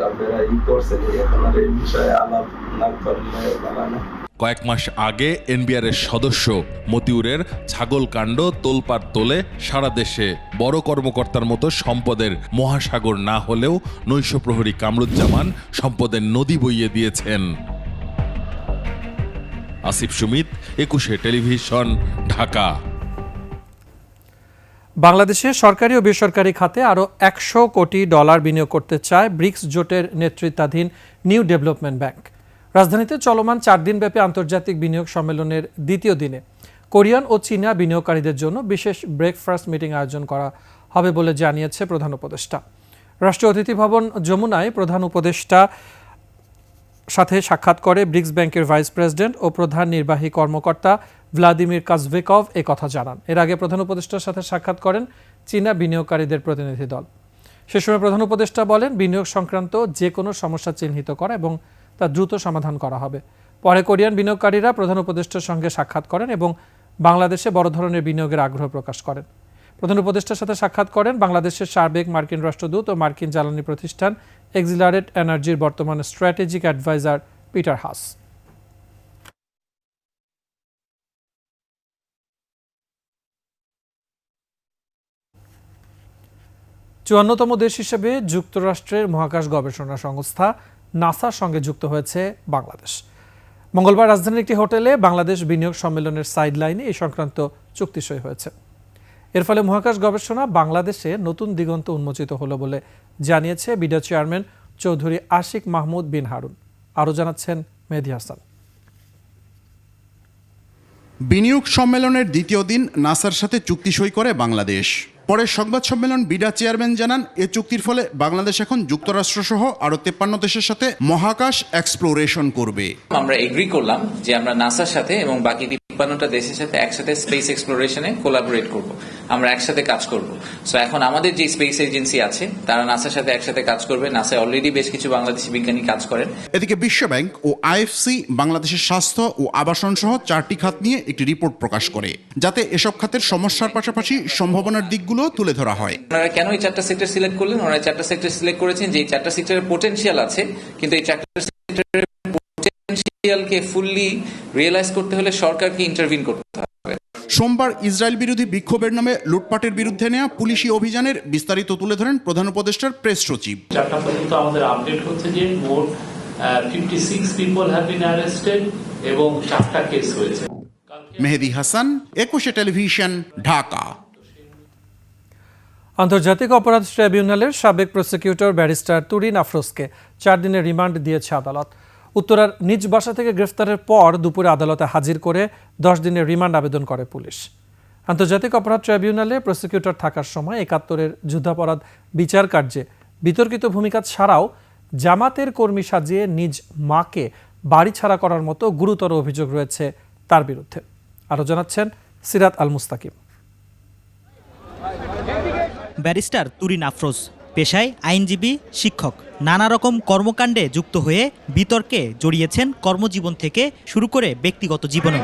আপনারা করছেন, এখন আর এই বিষয়ে আলাপ না করলে ভালো না। কয়েক মাস আগে এনবিআরের সদস্য মতিউরের ছাগল কাণ্ড তোলপাড় তোলে সারা দেশে। বড় কর্মকর্তার মতো সম্পদের মহাসাগর না হলেও নৈশ প্রহরী কামরুজ্জামান সম্পদের নদী বইয়ে দিয়েছেন। আসিফ সুমিত, 21 টেলিভিশন, ঢাকা। বাংলাদেশে সরকারি ও বেসরকারি খাতে আরও $100 কোটি বিনিয়োগ করতে চায় ব্রিক্স জোটের নেতৃত্বাধীন নিউ ডেভেলপমেন্ট ব্যাংক। রাজধানীতে চলমান 4 দিনব্যাপী আন্তর্জাতিক বিনিয়োগ সম্মেলনের দ্বিতীয় দিনে কোরিয়ান ও চীনা বিনিয়োগকারীদের জন্য বিশেষ ব্রেকফাস্ট মিটিং আয়োজন করা হবে বলে জানিয়েছে প্রধান উপদেষ্টা। রাষ্ট্রীয় অতিথি ভবন যমুনায় প্রধান উপদেষ্টা সাথে সাক্ষাৎ করে ব্রিক্স ব্যাংকের ভাইস প্রেসিডেন্ট ও প্রধান নির্বাহী কর্মকর্তা ভ্লাদিমির কাজভেকভ এ কথা জানান। এর আগে প্রধান উপদেষ্টার সাথে সাক্ষাৎ করেন চীনা বিনিয়োগকারীদের প্রতিনিধি দল। সে সময় প্রধান উপদেষ্টা বলেন, বিনিয়োগ সংক্রান্ত যে কোনো সমস্যা চিহ্নিত করা এবং তা দ্রুত সমাধান করা হবে। পরে কোরিয়ান বিনিয়োগকারীরা প্রধান উপদেষ্টার সঙ্গে সাক্ষাৎ করেন এবং বাংলাদেশে বড় ধরনের বিনিয়োগের আগ্রহ প্রকাশ করেন। প্রধান উপদেষ্টার সাথে সাক্ষাৎ করেন বাংলাদেশের সাবেক মার্কিন রাষ্ট্রদূত ও মার্কিন জ্বালানি প্রতিষ্ঠান এক্সিলারেট এনার্জির বর্তমান স্ট্র্যাটেজিক অ্যাডভাইজার পিটার হাস। 54তম দেশ হিসেবে যুক্তরাষ্ট্রের মহাকাশ গবেষণা সংস্থা নাসার সঙ্গে যুক্ত হয়েছে বাংলাদেশ। মঙ্গলবার রাজধানীর একটি হোটেলে বাংলাদেশ বিনিয়োগ সম্মেলনের সাইডলাইনে এই সংক্রান্ত চুক্তি সই হয়েছে। এর ফলে মহাকাশ গবেষণা বাংলাদেশে নতুন দিগন্ত উন্মোচিত হলো বলে জানিয়েছে বিডা চেয়ারম্যান চৌধুরী আশিক মাহমুদ বিন হারুন। আরও জানাচ্ছেন মেহেদী হাসান। বিনিয়োগ সম্মেলনের দ্বিতীয় দিন নাসার সাথে চুক্তি সই করে বাংলাদেশ। পরে সংবাদ সম্মেলন বিডা চেয়ারম্যান জানান, এ চুক্তির ফলে বাংলাদেশ এখন যুক্তরাষ্ট্র সহ আরো 53 দেশের সাথে মহাকাশ এক্সপ্লোরেশন করবে। আমরা এগ্রি করলাম যে আমরা নাসার সাথে এবং বাকি 53টা দেশের সাথে একসাথে স্পেস এক্সপ্লোরেশনে কোলাবোরেট করব, আমরা একসাথে কাজ করব। সো এখন আমাদের যে স্পেস এজেন্সি আছে তারা নাসার সাথে একসাথে কাজ করবে। নাসায় অলরেডি বেশ কিছু বাংলাদেশি বিজ্ঞানী কাজ করেন। এদিকে বিশ্বব্যাংক ও আইএফসি বাংলাদেশের স্বাস্থ্য ও আবাসন সহ 4টি খাত নিয়ে একটি রিপোর্ট প্রকাশ করে, যাতে এসব খাতের সমস্যার পাশাপাশি সম্ভাবনার দিকগুলো তুলে ধরা হয়। ওনারা কেন এই 4টা সেক্টর সিলেক্ট করলেন? ওনারা 4টা সেক্টর সিলেক্ট করেছেন যে 4টা সেক্টরের পোটেনশিয়াল আছে, কিন্তু এই 4টা সেক্টরের পোটেনশিয়ালকে ফুললি রিয়েলাইজ করতে হলে সরকারকে ইন্টারভিন করতে হবে। সোমবার ইসরায়েল বিরোধী বিক্ষোভের নামে লুটপাটের বিরুদ্ধে নেওয়া পুলিশি অভিযানের বিস্তারিত তুলে ধরেন প্রধান উপদেষ্টার প্রেস সচিব। 4টা পর্যন্ত আমাদের আপডেট হচ্ছে যে মোট 56 পিপল হ্যাভ বিন অ্যারেস্টেড এবং 4টা কেস হয়েছে। মেহেদী হাসান, 21 টেলিভিশন, ঢাকা। আন্তর্জাতিক অপরাধ ট্রাইব্যুনালের সাবেক প্রসিকিউটর ব্যারিস্টার তুরিন আফরোজকে 4 দিনের রিমান্ড দিয়েছে আদালত। উত্তরার নিজ বাসা থেকে গ্রেফতারের পর দুপুরে আদালতে হাজির করে 10 দিনের রিমান্ড আবেদন করে পুলিশ। আন্তর্জাতিক অপরাধ ট্রাইব্যুনালে প্রসিকিউটর থাকার সময় ৭১-এর যুদ্ধাপরাধ বিচার কার্যে বিতর্কিত ভূমিকা ছাড়াও জামাতের কর্মী সাজিয়ে নিজ মাকে বাড়ি ছাড়া করার মতো গুরুতর অভিযোগ রয়েছে তার বিরুদ্ধে। আরও জানাচ্ছেন সিরাত আল মুস্তাকিম। ব্যারিস্টার তুরিন আফরোজ পেশায় আইনজীবী, শিক্ষক। নানা রকম কর্মকাণ্ডে যুক্ত হয়ে বিতর্কে জড়িয়েছেন কর্মজীবন থেকে শুরু করে ব্যক্তিগত জীবনে।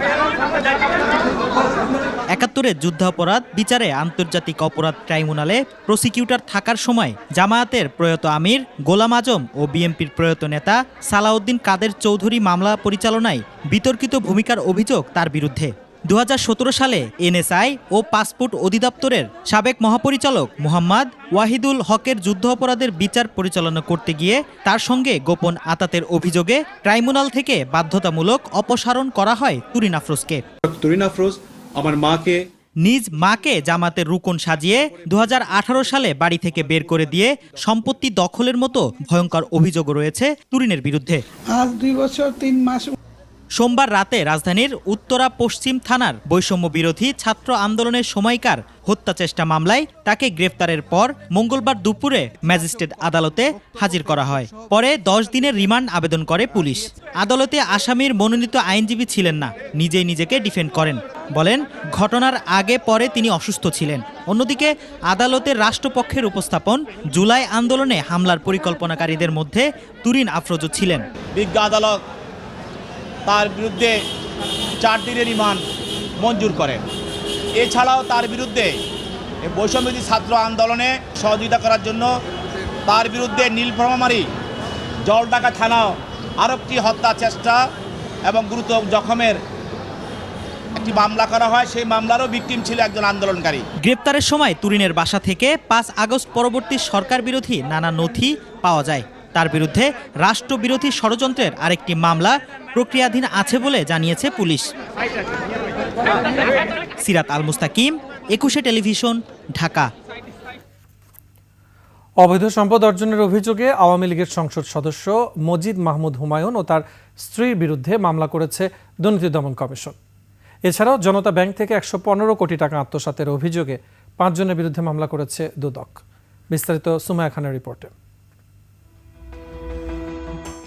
৭১-এর যুদ্ধাপরাধ বিচারে আন্তর্জাতিক অপরাধ ট্রাইব্যুনালে প্রসিকিউটর থাকার সময় জামায়াতের প্রয়াত আমির গোলাম আজম ও বিএনপির প্রয়াত নেতা সালাউদ্দিন কাদের চৌধুরী মামলা পরিচালনায় বিতর্কিত ভূমিকার অভিযোগ তার বিরুদ্ধে। 2017 সালে এনএসআই ও পাসপোর্ট অধিদপ্তরের সাবেক মহাপরিচালক মোহাম্মদ ওয়াহিদুল হকের যুদ্ধ অপরাধের বিচার পরিচালনা করতে গিয়ে তার সঙ্গে গোপন আতাতের অভিযোগে ট্রাইব্যুনাল থেকে বাধ্যতামূলক অপসারণ করা হয় তুরিন আফরোজকে। তুরিন আফরোজ আমার মাকে নিজ মাকে জামাতের রুকন সাজিয়ে 2018 সালে বাড়ি থেকে বের করে দিয়ে সম্পত্তি দখলের মতো ভয়ঙ্কর অভিযোগ রয়েছে তুরিনের বিরুদ্ধে। আজ 2 বছর 3 মাস। সোমবার রাতে রাজধানীর উত্তরা পশ্চিম থানার বৈষম্য বিরোধী ছাত্র আন্দোলনের সময়কার হত্যা চেষ্টা মামলায় তাকে গ্রেফতারের পর মঙ্গলবার দুপুরে ম্যাজিস্ট্রেট আদালতে হাজির করা হয়। পরে 10 দিনের রিমান্ড আবেদন করে পুলিশ। আদালতে আসামির মনোনীত আইনজীবী ছিলেন না, নিজেই নিজেকে ডিফেন্ড করেন। বলেন ঘটনার আগে পরে তিনি অসুস্থ ছিলেন। অন্যদিকে আদালতের রাষ্ট্রপক্ষের উপস্থাপন জুলাই আন্দোলনে হামলার পরিকল্পনাকারীদের মধ্যে তুরিন আফরোজও ছিলেন। বিজ্ঞ আদালত তার বিরুদ্ধে 4 দিনের রিমান্ড মঞ্জুর করেন। এছাড়াও তার বিরুদ্ধে বৈষম্যবিরোধী ছাত্র আন্দোলনে সহযোগিতা করার জন্য তার বিরুদ্ধে নীলফামারী জলঢাকা থানাও আরেকটি হত্যা চেষ্টা এবং গুরুতর জখমের একটি মামলা করা হয়। সেই মামলারও ভিকটিম ছিল একজন আন্দোলনকারী। গ্রেপ্তারের সময় তুরিনের বাসা থেকে 5 আগস্ট পরবর্তী সরকার বিরোধী নানা নথি পাওয়া যায়। তার বিরুদ্ধে রাষ্ট্রবিরোধী ষড়যন্ত্রের আরেকটি মামলা প্রক্রিয়াধীন আছে বলে জানিয়েছে পুলিশ। সিরাত আল মুস্তাকিম, 21 টেলিভিশন, ঢাকা। অবৈধ সম্পদ অর্জনের অভিযোগে আওয়ামী লীগের সংসদ সদস্য মজিদ মাহমুদ হুমায়ুন ও তার স্ত্রীর বিরুদ্ধে মামলা করেছে দুর্নীতি দমন কমিশন। এছাড়াও জনতা ব্যাংক থেকে 115 কোটি টাকা আত্মসাতের অভিযোগে 5 জনের বিরুদ্ধে মামলা করেছে দুদক। বিস্তারিত সুমায়া খানের রিপোর্টে।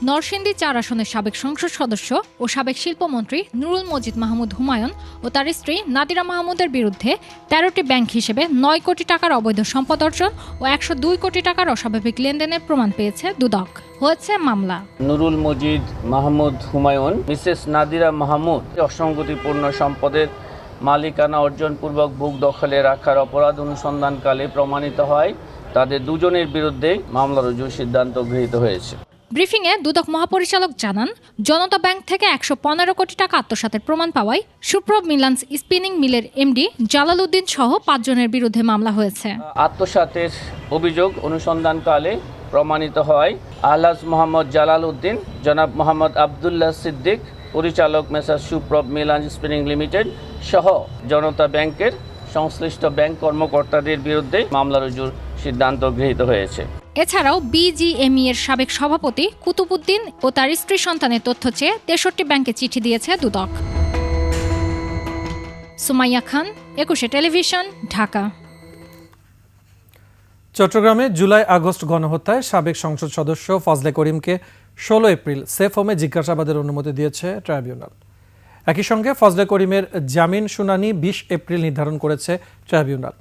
নরসিংদী 4 আসনের সাবেক সংসদ সদস্য ও সাবেক শিল্পমন্ত্রী নুরুল মজিদ মাহমুদ হুমায়ুন ও তার স্ত্রী নাদিরা মাহমুদের বিরুদ্ধে 13টি ব্যাংক হিসেবে 9 কোটি টাকার অবৈধ সম্পদ অর্জন ও 102 কোটি টাকার অস্বাভাবিক লেনদেনের প্রমাণ পেয়েছে দুদক। হয়েছে মামলা। নুরুল মজিদ মাহমুদ হুমায়ুন, মিসেস নাদিরা মাহমুদ অসংগতিপূর্ণ সম্পদের মালিকানা অর্জনপূর্বক বুক দখলে রাখার অপরাধ অনুসন্ধানকালে প্রমাণিত হয় তাদের দুজনের বিরুদ্ধে মামলা রুজুর সিদ্ধান্ত গৃহীত হয়েছে। ব্রিফিংয়ে দুদক মহাপরিচালক জানান, জনতা ব্যাংক থেকে 115 কোটি টাকা আত্মসাতের প্রমাণ পাওয়ায় সুপ্রভ মিলান্স স্পিনিং মিলের এমডি জালাল উদ্দিন সহ 5 জনের বিরুদ্ধে মামলা হয়েছে। আত্মসাতের অভিযোগ অনুসন্ধানকালে প্রমাণিত হয় আলহাজ মোহাম্মদ জালাল উদ্দিন, জনাব মোহাম্মদ আবদুল্লাহ সিদ্দিক, পরিচালক মেসার্স সুপ্রভ মিলান্স স্পিনিং লিমিটেড সহ জনতা ব্যাংকের সংশ্লিষ্ট ব্যাংক কর্মকর্তাদের বিরুদ্ধে মামলা রুজুর সিদ্ধান্ত গৃহীত হয়েছে। এছাড়াও বিজিএমই এর সাবেক সভাপতি কুতুবুদ্দিন ও তার স্ত্রী সন্তানের তথ্য চেয়ে 63 ব্যাংকে চিঠি দিয়েছে দুদক। সুমাইয়া খান, 21 টেলিভিশন, ঢাকা। চট্টগ্রামে জুলাই আগস্ট গণহত্যায় সাবেক সংসদ সদস্য ফজলে করিমকে 16 এপ্রিল সেফ হোমে জিজ্ঞাসাবাদের অনুমতি দিয়েছে ট্রাইব্যুনাল। একই সঙ্গে ফজলে করিমের জামিন শুনানি 20 এপ্রিল নির্ধারণ করেছে ট্রাইব্যুনাল।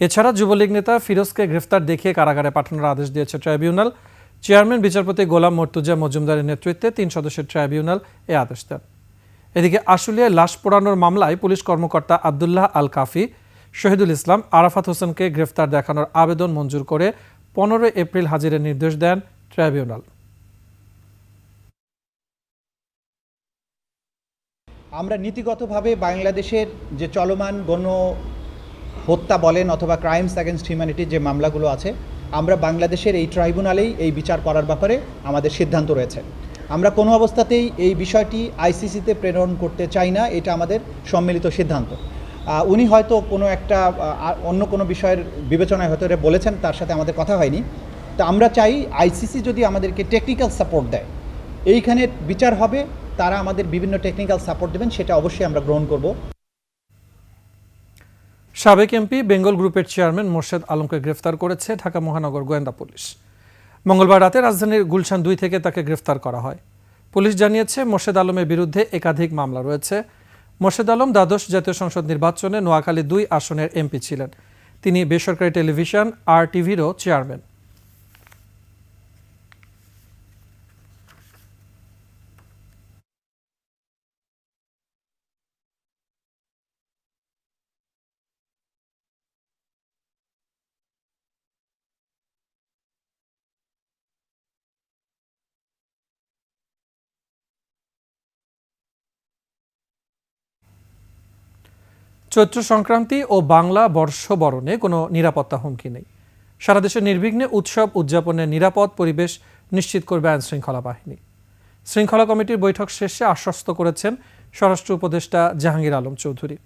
এছাড়া যুবলীগ নেতা ফিরোজকে গ্রেফতার দেখিয়ে কারাগারে পাঠানোর আদেশ দিয়েছে ট্রাইব্যুনাল। চেয়ারম্যান বিচারপতি গোলাম মর্তুজা মজুমদারের নেতৃত্বে 3 সদস্যের ট্রাইব্যুনাল এ আদেশ দেন। এদিকে আশুলিয়ায় লাশ পোড়ানোর মামলায় পুলিশ কর্মকর্তা আব্দুল্লাহ আল কাফি, শহীদুল ইসলাম, আরাফাত হোসেনকে গ্রেফতার দেখানোর আবেদন মঞ্জুর করে 15 এপ্রিল হাজিরের নির্দেশ দেন ট্রাইব্যুনাল। আমরা নীতিগতভাবে বাংলাদেশের যে চলমান গণ হত্যা বলেন অথবা ক্রাইমস অ্যাগেনস্ট হিউম্যানিটি যে মামলাগুলো আছে, আমরা বাংলাদেশের এই ট্রাইব্যুনালেই এই বিচার করার ব্যাপারে আমাদের সিদ্ধান্ত রয়েছে। আমরা কোনো অবস্থাতেই এই বিষয়টি আইসিসিতে প্রেরণ করতে চাই না, এটা আমাদের সম্মিলিত সিদ্ধান্ত। উনি হয়তো কোনো একটা অন্য কোনো বিষয়ের বিবেচনায় হয়তো এটা বলেছেন, তার সাথে আমাদের কথা হয়নি। তো আমরা চাই আইসিসি যদি আমাদেরকে টেকনিক্যাল সাপোর্ট দেয় এইখানে বিচার হবে, তারা আমাদের বিভিন্ন টেকনিক্যাল সাপোর্ট দেবেন, সেটা অবশ্যই আমরা গ্রহণ করব। সাবেক এমপি বেঙ্গল গ্রুপের চেয়ারম্যান মোর্শেদ আলমকে গ্রেফতার করেছে ঢাকা মহানগর গোয়েন্দা পুলিশ। মঙ্গলবার রাতে রাজধানীর গুলশান 2 থেকে তাকে গ্রেফতার করা হয়। পুলিশ জানিয়েছে মোর্শেদ আলমের বিরুদ্ধে একাধিক মামলা রয়েছে। মোর্শেদ আলম দ্বাদশ জাতীয় সংসদ নির্বাচনে নোয়াখালী 2 আসনের এমপি ছিলেন। তিনি বেসরকারি টেলিভিশন RTVরও চেয়ারম্যান। চৈত্র সংক্রান্তি ও বাংলা বর্ষবরণে কোনো নিরাপত্তা হুমকি নেই। সারা দেশে নির্বিঘ্নে উৎসব উদযাপনের নিরাপদ পরিবেশ নিশ্চিত করবে আইনশৃঙ্খলা বাহিনী। শৃঙ্খলা কমিটির বৈঠক শেষে আশ্বস্ত করেছেন স্বরাষ্ট্র উপদেষ্টা জাহাঙ্গীর আলম চৌধুরী।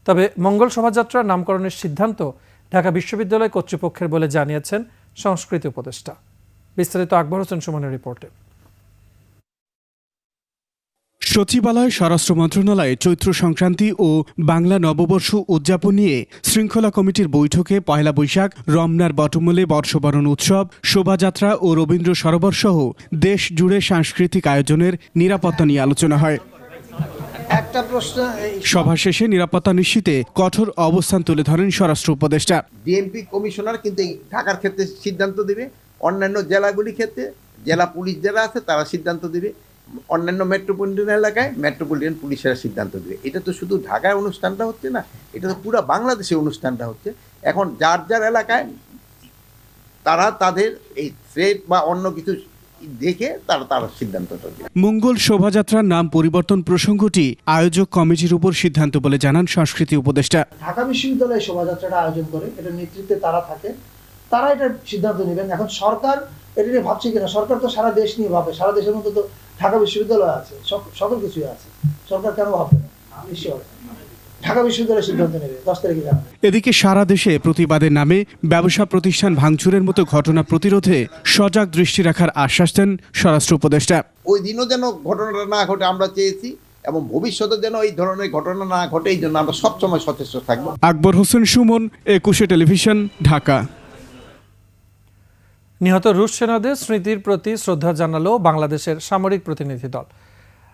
তবে মঙ্গল শোভাযাত্রার নামকরণের সিদ্ধান্ত ঢাকা বিশ্ববিদ্যালয় কর্তৃপক্ষের বলে জানিয়েছেন সংস্কৃতি উপদেষ্টা। বিস্তারিত আকবর হোসেন সুমনের রিপোর্টে। সচিবালয় স্বরাষ্ট্র মন্ত্রণালয়ে চৈত্র সংক্রান্তি ও বাংলা নববর্ষ উদযাপন নিয়ে শৃঙ্খলা কমিটির বৈঠকে পয়লা বৈশাখ, রমনার বটমূলে বর্ষবরণ উৎসব, শোভাযাত্রা ও রবীন্দ্র সরোবর সহ দেশ জুড়ে সাংস্কৃতিক আয়োজনের নিরাপত্তা নিয়ে আলোচনা হয়। সভা শেষে নিরাপত্তা নিশ্চিতে কঠোর অবস্থান তুলে ধরেন স্বরাষ্ট্র উপদেষ্টা। ডিএমপি কমিশনার কিন্তু এই ঢাকার ক্ষেত্রে সিদ্ধান্ত দেবে, অন্যান্য জেলাগুলির ক্ষেত্রে জেলা পুলিশ যারা আছে তারা সিদ্ধান্ত দেবে, অন্যান্য মেট্রোপলিটন এলাকায় মেট্রোপলিটন পুলিশেরা সিদ্ধান্ত দেবে। এটা তো শুধু ঢাকায় অনুষ্ঠানটা হচ্ছে না, এটা তো পুরো বাংলাদেশে অনুষ্ঠানটা হচ্ছে। এখন যার যার এলাকায় তারা তাদের এই থ্রেট বা অন্য কিছু দেখে তারা সিদ্ধান্তটা দেবে। মঙ্গল শোভাযাত্রার নাম পরিবর্তন প্রসঙ্গটি আয়োজক কমিটির উপর সিদ্ধান্ত বলে জানান সংস্কৃতি উপদেষ্টা। ঢাকা বিশ্ববিদ্যালয় শোভাযাত্রাটা আয়োজন করে, এটা নেতৃত্বে তারা থাকে, তারা এটা সিদ্ধান্ত নেবেন। এখন সরকার এটা নিয়ে ভাবছে কিনা, সরকার তো সারা দেশ নিয়ে ভাবে, সারা দেশের মধ্যে তো ঢাকা বিশ্ববিদ্যালয় আছে, সকল কিছুই আছে, সরকার কেন ভাববে না? নিশ্চয় ঢাকা বিশ্ববিদ্যালয় সিদ্ধান্ত নেবে 10 তারিখে জানাবে। এদিকে সারা দেশে প্রতিবাদের নামে ব্যবসা প্রতিষ্ঠান ভাঙচুরের মতো ঘটনা প্রতিরোধে সজাগ দৃষ্টি রাখার আশ্বাস দেন স্বরাষ্ট্র উপদেষ্টা। ওই দিনও যেন ঘটনাটা না ঘটে আমরা চেয়েছি, এবং ভবিষ্যতে যেন এই ধরনের ঘটনা না ঘটে এই জন্য আমরা সবসময় সচেষ্ট থাকবো। আকবর হোসেন সুমন, 21 টেলিভিশন, ঢাকা। নিহত রুশ সেনাদের স্মৃতির প্রতি শ্রদ্ধা জানালো বাংলাদেশের সামরিক প্রতিনিধি দল।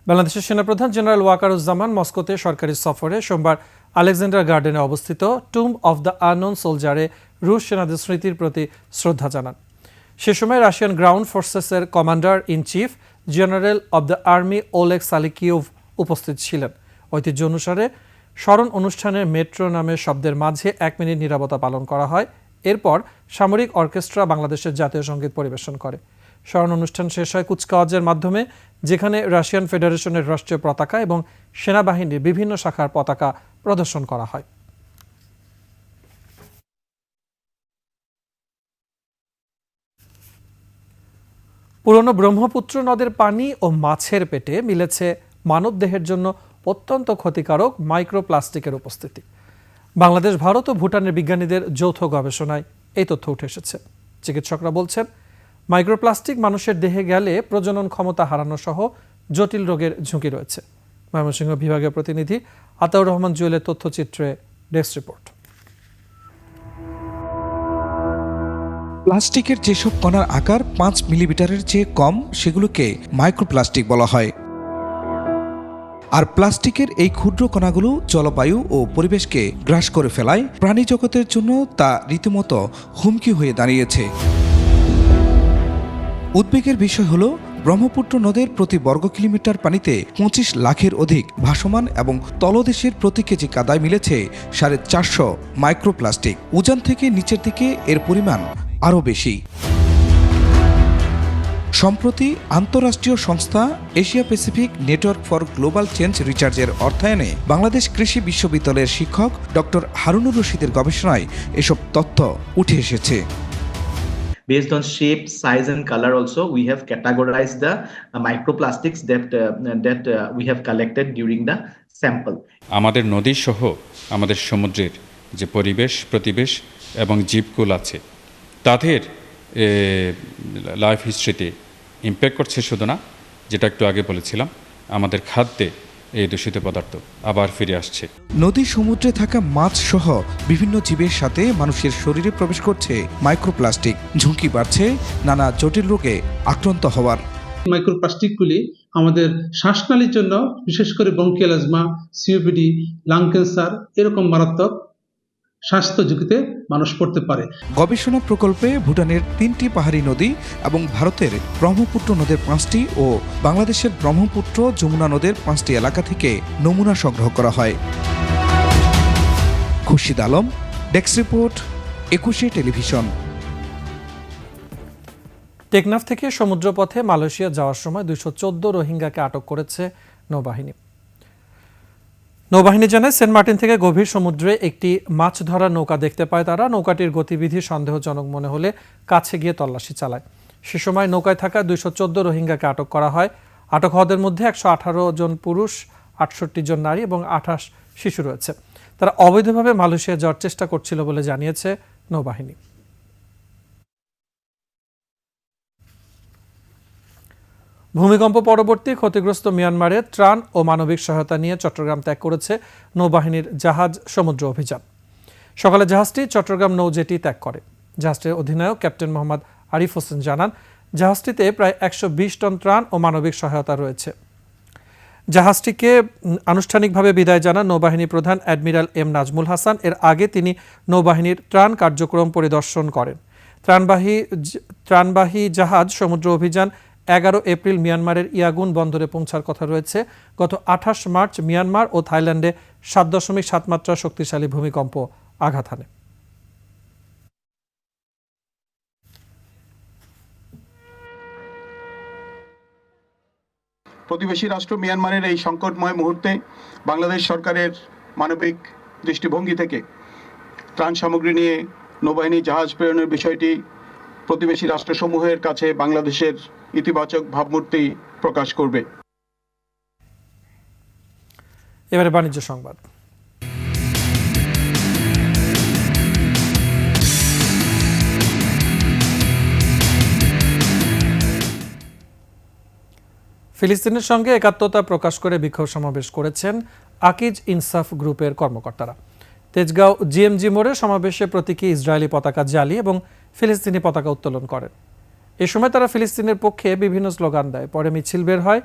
বাংলাদেশের সেনাপ্রধান জেনারেল ওয়াকারুজ্জামান মস্কোতে সরকারি সফরে সোমবার আলেকজান্ডার গার্ডেনে অবস্থিত টুম্ব অফ দ্য আননোন সোলজারে রুশ সেনাদের স্মৃতির প্রতি শ্রদ্ধা জানান। সে সময় রাশিয়ান গ্রাউন্ড ফোর্সেসের commander in chief general of the army Oleg Salyukov উপস্থিত ছিলেন। ঐতিহ্য অনুসারে স্মরণ অনুষ্ঠানের মেট্রো নামের শব্দের মাঝে 1 মিনিট নীরবতা পালন করা হয়। এরপর সামরিক অর্কেস্ট্রা বাংলাদেশের জাতীয় সঙ্গীত পরিবেশন করে। স্মরণ অনুষ্ঠান শেষ হয় কুচকাওয়াজের মাধ্যমে, যেখানে রাশিয়ান ফেডারেশনের রাষ্ট্রীয় পতাকা এবং সেনাবাহিনীর বিভিন্ন শাখার পতাকা প্রদর্শন করা হয়। পুরনো ব্রহ্মপুত্র নদের পানি ও মাছের পেটে মিলেছে মানবদেহের জন্য অত্যন্ত ক্ষতিকারক মাইক্রোপ্লাস্টিকের উপস্থিতি। বাংলাদেশ, ভারত ও ভুটানের বিজ্ঞানীদের যৌথ গবেষণায় এই তথ্য উঠে এসেছে। চিকিৎসকরা বলছেন, মাইক্রোপ্লাস্টিক মানুষের দেহে গেলে প্রজনন ক্ষমতা হারানো সহ জটিল রোগের ঝুঁকি রয়েছে। ময়মনসিংহ বিভাগীয় প্রতিনিধি আতাউর রহমান জুয়েলের তথ্যচিত্রে ডেস্ক রিপোর্ট। প্লাস্টিকের যেসব কণার আকার 5 মিলিমিটারের চেয়ে কম সেগুলোকে মাইক্রোপ্লাস্টিক বলা হয়। আর প্লাস্টিকের এই ক্ষুদ্র কণাগুলো জলবায়ু ও পরিবেশকে গ্রাস করে ফেলায় প্রাণী জগতের জন্য তা রীতিমতো হুমকি হয়ে দাঁড়িয়েছে। উদ্বেগের বিষয় হলো ব্রহ্মপুত্র নদের প্রতি বর্গ কিলোমিটার পানিতে 25 লাখের অধিক ভাসমান এবং তলদেশের প্রতি কেজি কাদায় মিলেছে 450 মাইক্রোপ্লাস্টিক। উজান থেকে নিচের দিকে এর পরিমাণ আরও বেশি। সম্প্রতি আন্তঃরাষ্ট্রীয় সংস্থা Asia Pacific network for global change রিসার্চের অর্থায়নে বাংলাদেশ কৃষি বিশ্ববিদ্যালয়ের শিক্ষক ডক্টর হারুনুর রশিদের গবেষণায় এসব তথ্য উঠে এসেছে। Based on shape, size and color also, we have categorized the microplastics that we have collected during the sample. আমাদের নদী সহ আমাদের সমুদ্রের যে পরিবেশ প্রতিবেশ এবং জীবকুল আছে তাদের লাইফ হিস্ট্রিতে ইম্প্যাক্ট করছে শুধু না, যেটা একটু আগে বলেছিলাম, আমাদের খাদ্যে এই দূষিত পদার্থ আবার ফিরে আসছে। নদী সমুদ্রে থাকা মাছ সহ বিভিন্ন জীবের সাথে মানুষের শরীরে প্রবেশ করছে মাইক্রোপ্লাস্টিক। ঝুঁকি বাড়ছে নানা জটিল রোগে আক্রান্ত হওয়ার। মাইক্রোপ্লাস্টিকগুলি আমাদের শ্বাসনালীর জন্য, বিশেষ করে bronchial asthma, COPD, lung cancer এরকম মারাত্মক স্বাস্থ্য ঝুঁকিতে মানুষ পড়তে পারে। গবেষণা প্রকল্পে ভুটানের 3টি পাহাড়ি নদী এবং ভারতের ব্রহ্মপুত্র নদের 5টি ও বাংলাদেশের ব্রহ্মপুত্র যমুনা নদের 5টি এলাকা থেকে নমুনা সংগ্রহ করা হয়। Khurshid Alam, desk report, 21 television. Teknaf থেকে সমুদ্রপথে মালয়েশিয়া যাওয়ার সময় 214 রোহিঙ্গাকে আটক করেছে নৌবাহিনী। নৌবাহিনী জানায় সেন্ট মার্টিন থেকে গভীর সমুদ্রে একটি মাছ ধরার নৌকা দেখতে পায় তারা। নৌকাটির গতিবিধি সন্দেহজনক মনে হলে কাছে গিয়ে তল্লাশি চালায়। সে সময় নৌকায় থাকা 214 রোহিঙ্গাকে আটক করা হয়। আটক হওয়াদের মধ্যে 118 জন পুরুষ, 68 জন নারী এবং 28 শিশু রয়েছে। তারা অবৈধভাবে মালয়েশিয়া যাওয়ার চেষ্টা করছিল বলে জানিয়েছে নৌবাহিনী। ভূমিকম্প পরবর্তী ক্ষতিগ্রস্ত মিয়ানমারে ত্রাণ ও মানবিক সহায়তা নিয়ে চট্টগ্রাম ত্যাগ করেছে নৌবাহিনীর জাহাজ সমুদ্র অভিযান। সকালে জাহাজটি চট্টগ্রাম নৌজেটি ত্যাগ করে। জাহাজটির অধিনায়ক ক্যাপ্টেন মোহাম্মদ আরিফ হোসেন জানান, জাহাজটিতে প্রায় 120 টন ত্রাণ ও মানবিক সহায়তা রয়েছে। জাহাজটিকে আনুষ্ঠানিকভাবে বিদায় জানান নৌবাহিনী প্রধান অ্যাডমিরাল এম নাজমুল হাসান। এর আগে তিনি নৌবাহিনীর ত্রাণ কার্যক্রম পরিদর্শন করেন। ত্রাণবাহী জাহাজ সমুদ্র অভিযান 11 এপ্রিল মিয়ানমারের ইয়াগুন বন্দরে পৌঁছার কথা রয়েছে। গত 28 মার্চ মিয়ানমার ও থাইল্যান্ডে 7.7 মাত্রা শক্তিশালী ভূমিকম্প আঘাত হানে। প্রতিবেশী রাষ্ট্র মিয়ানমারের এই সংকটময় মুহূর্তে বাংলাদেশ সরকারের মানবিক দৃষ্টিভঙ্গি থেকে ত্রাণ সামগ্রী নিয়ে নৌবাহিনী জাহাজ প্রেরণের বিষয়টি প্রতিবেশী রাষ্ট্রসমূহের কাছে বাংলাদেশের ইতিবাচক ভাবমূর্তি প্রকাশ করবে। এবারে বাণিজ্য সংবাদ। ফিলিস্তিনের সঙ্গে একাত্মতা প্রকাশ করে বিক্ষোভ সমাবেশ করেছেন আকিজ ইনসাফ গ্রুপের কর্মকর্তারা। তেজগাঁও জিএমজি মোড়ে সমাবেশে প্রতীকী ইসরায়েলি পতাকা জ্বালিয়ে এবং ফিলিস্তিনি পতাকা উত্তোলন করেন। এ সময় তারা ফিলিস্তিনের পক্ষে বিভিন্ন স্লোগান দেয়। পরে মিছিল বের হয়।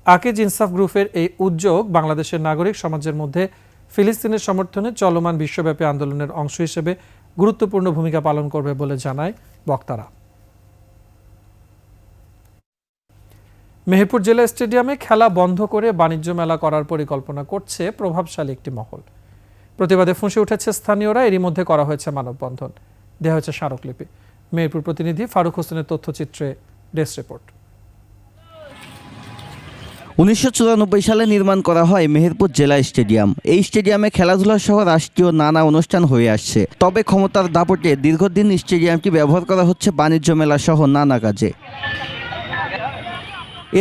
আকিজ ইনসাফ গ্রুপের এই উদ্যোগ বাংলাদেশের নাগরিক সমাজের মধ্যে ফিলিস্তিনের সমর্থনে চলমান বিশ্বব্যাপী আন্দোলনের অংশ হিসেবে গুরুত্বপূর্ণ ভূমিকা পালন করবে বলে জানায় বক্তারা। মেহেরপুর জেলা স্টেডিয়ামে খেলা বন্ধ করে বাণিজ্য মেলা করার পরিকল্পনা করছে প্রভাবশালী একটি মহল। প্রতিবাদে ফুঁসে উঠেছে স্থানীয়রা। এরই মধ্যে করা হয়েছে মানববন্ধন, দেওয়া হয়েছে স্মারকলিপি। মেহেরপুর প্রতিনিধি ফারুক হোসেনের তথ্যচিত্রে ডেস্ক রিপোর্ট। 1994 সালে নির্মাণ করা হয় মেহেরপুর জেলা স্টেডিয়াম। এই স্টেডিয়ামে খেলাধুলা সহ রাষ্ট্রীয় নানা অনুষ্ঠান হয়ে আসছে। তবে ক্ষমতার দাপটে দীর্ঘদিন স্টেডিয়ামটি ব্যবহার করা হচ্ছে বাণিজ্য মেলা সহ নানা কাজে।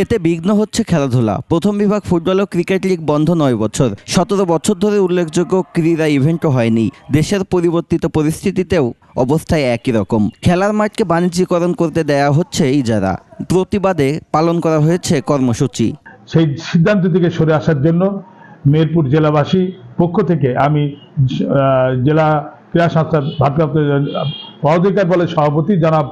এতে বিঘ্ন হচ্ছে খেলাধুলা। প্রথম বিভাগ ফুটবল ও ক্রিকেট লিগ বন্ধ 9 বছর। 17 বছর ধরে উল্লেখযোগ্য ক্রীড়া ইভেন্টও হয়নি। দেশের পরিবর্তিত পরিস্থিতিতেও অবস্থায় একই রকম। খেলার মাঠকে বাণিজ্যিকরণ করতে দেয়া হচ্ছে ইজারা। প্রতিবাদে পালন করা হয়েছে কর্মসূচি। সেই সিদ্ধান্ত থেকে সরে আসার জন্য মেহেরপুর জেলাবাসী পক্ষ থেকে আমি জেলা ক্রীড়া সংস্থার ভারপ্রাপ্ত অধিকার বলের সভাপতি জনাব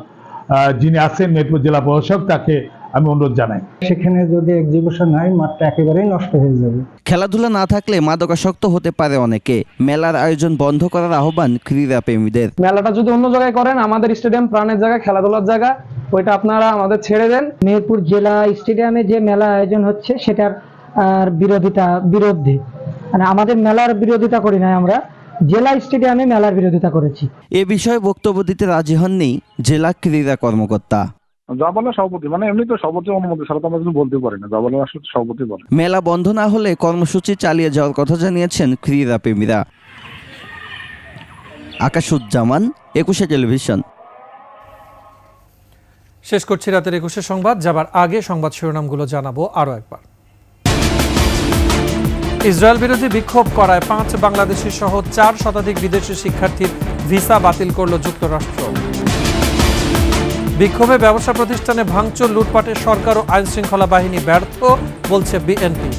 যিনি আছেন মেহেরপুর জেলা প্রশাসক, তাকে আমি অনুরোধ জানাই। সেখানে যদি এক্সিবিশন হয় মাঠটা একেবারেই নষ্ট হয়ে যাবে। খেলাধুলা না থাকলে মাদকাসক্ত হতে পারে অনেকে। মেলার আয়োজন বন্ধ করার আহ্বান ক্রীড়া প্রেমীদের। মেলাটা যদি অন্য জায়গায় করেন, আমাদের স্টেডিয়াম প্রাণের জায়গা, খেলাধুলার জায়গা, ওইটা আপনারা আমাদের ছেড়ে দেন। মেহেরপুর জেলা স্টেডিয়ামে যে মেলা আয়োজন হচ্ছে সেটার বিরোধী, মানে আমাদের মেলার বিরোধিতা করি নাই, আমরা জেলা স্টেডিয়ামে মেলার বিরোধিতা করেছি। এ বিষয়ে বক্তব্য দিতে রাজি হননি জেলা ক্রীড়া কর্মকর্তা। সভাপতি মানে এমনি তো সভাপতি অনুমতি ছাড়া তো আমরা কিছু বলতে পারি না। আসলে সভাপতি বলে। মেলা বন্ধ না হলে কর্মসূচি চালিয়ে যাওয়ার কথা জানিয়েছেন ক্রীড়া প্রেমীরা। আকাশুজ্জামান, 21 টেলিভিশন। শেষ করছি রাতের 21 সংবাদ। যাবার আগে সংবাদ শিরোনামগুলো জানাবো আরও একবার। ইসরায়েল বিরোধী বিক্ষোভ করায় 5 বাংলাদেশি সহ 4 শতাধিক বিদেশি শিক্ষার্থীর ভিসা বাতিল করল যুক্তরাষ্ট্র। বিক্ষোভে ব্যবসা প্রতিষ্ঠানে ভাঙচুর লুটপাটে সরকার ও আইন শৃঙ্খলা বাহিনী ব্যর্থ বলছে বিএনপি।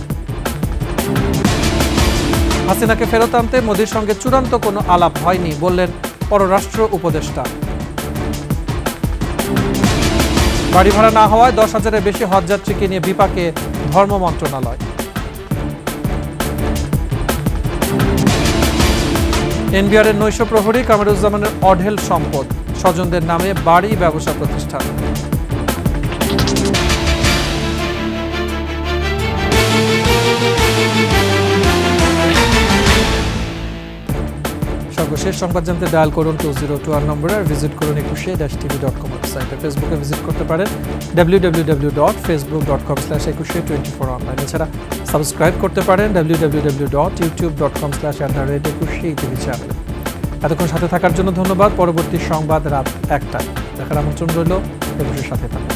হাসিনাকে ফেরত আনতে মোদির সঙ্গে চূড়ান্ত কোনো আলাপ হয়নি বললেন পররাষ্ট্র উপদেষ্টা। বাড়ি ভাড়া না হওয়ায় 10,000-এর বেশি হজযাত্রীকে নিয়ে বিপাকে ধর্ম মন্ত্রণালয়। এনবিআরের নৈশ প্রহরী কামরুজ্জামানের অঢেল সম্পদ, স্বজনদের নামে বাড়ি ব্যবসা প্রতিষ্ঠান। সর্বশেষ সংবাদ জানতে ডায়াল করুন 2021 নম্বরে আর ভিজিট করুন ekushe-tv.com ওয়েবসাইটে। ফেসবুকে ভিজিট করতে পারেন www.facebook.com/ekushe24 অনলাইন। এছাড়া সাবস্ক্রাইব করতে পারেন www.youtube.com/ekushe চ্যানেলে। এতক্ষণ সাথে থাকার জন্য ধন্যবাদ। পরবর্তী সংবাদ রাত 1টায় দেখার আমন্ত্রণ রইল। একুশের সাথে থাকুন।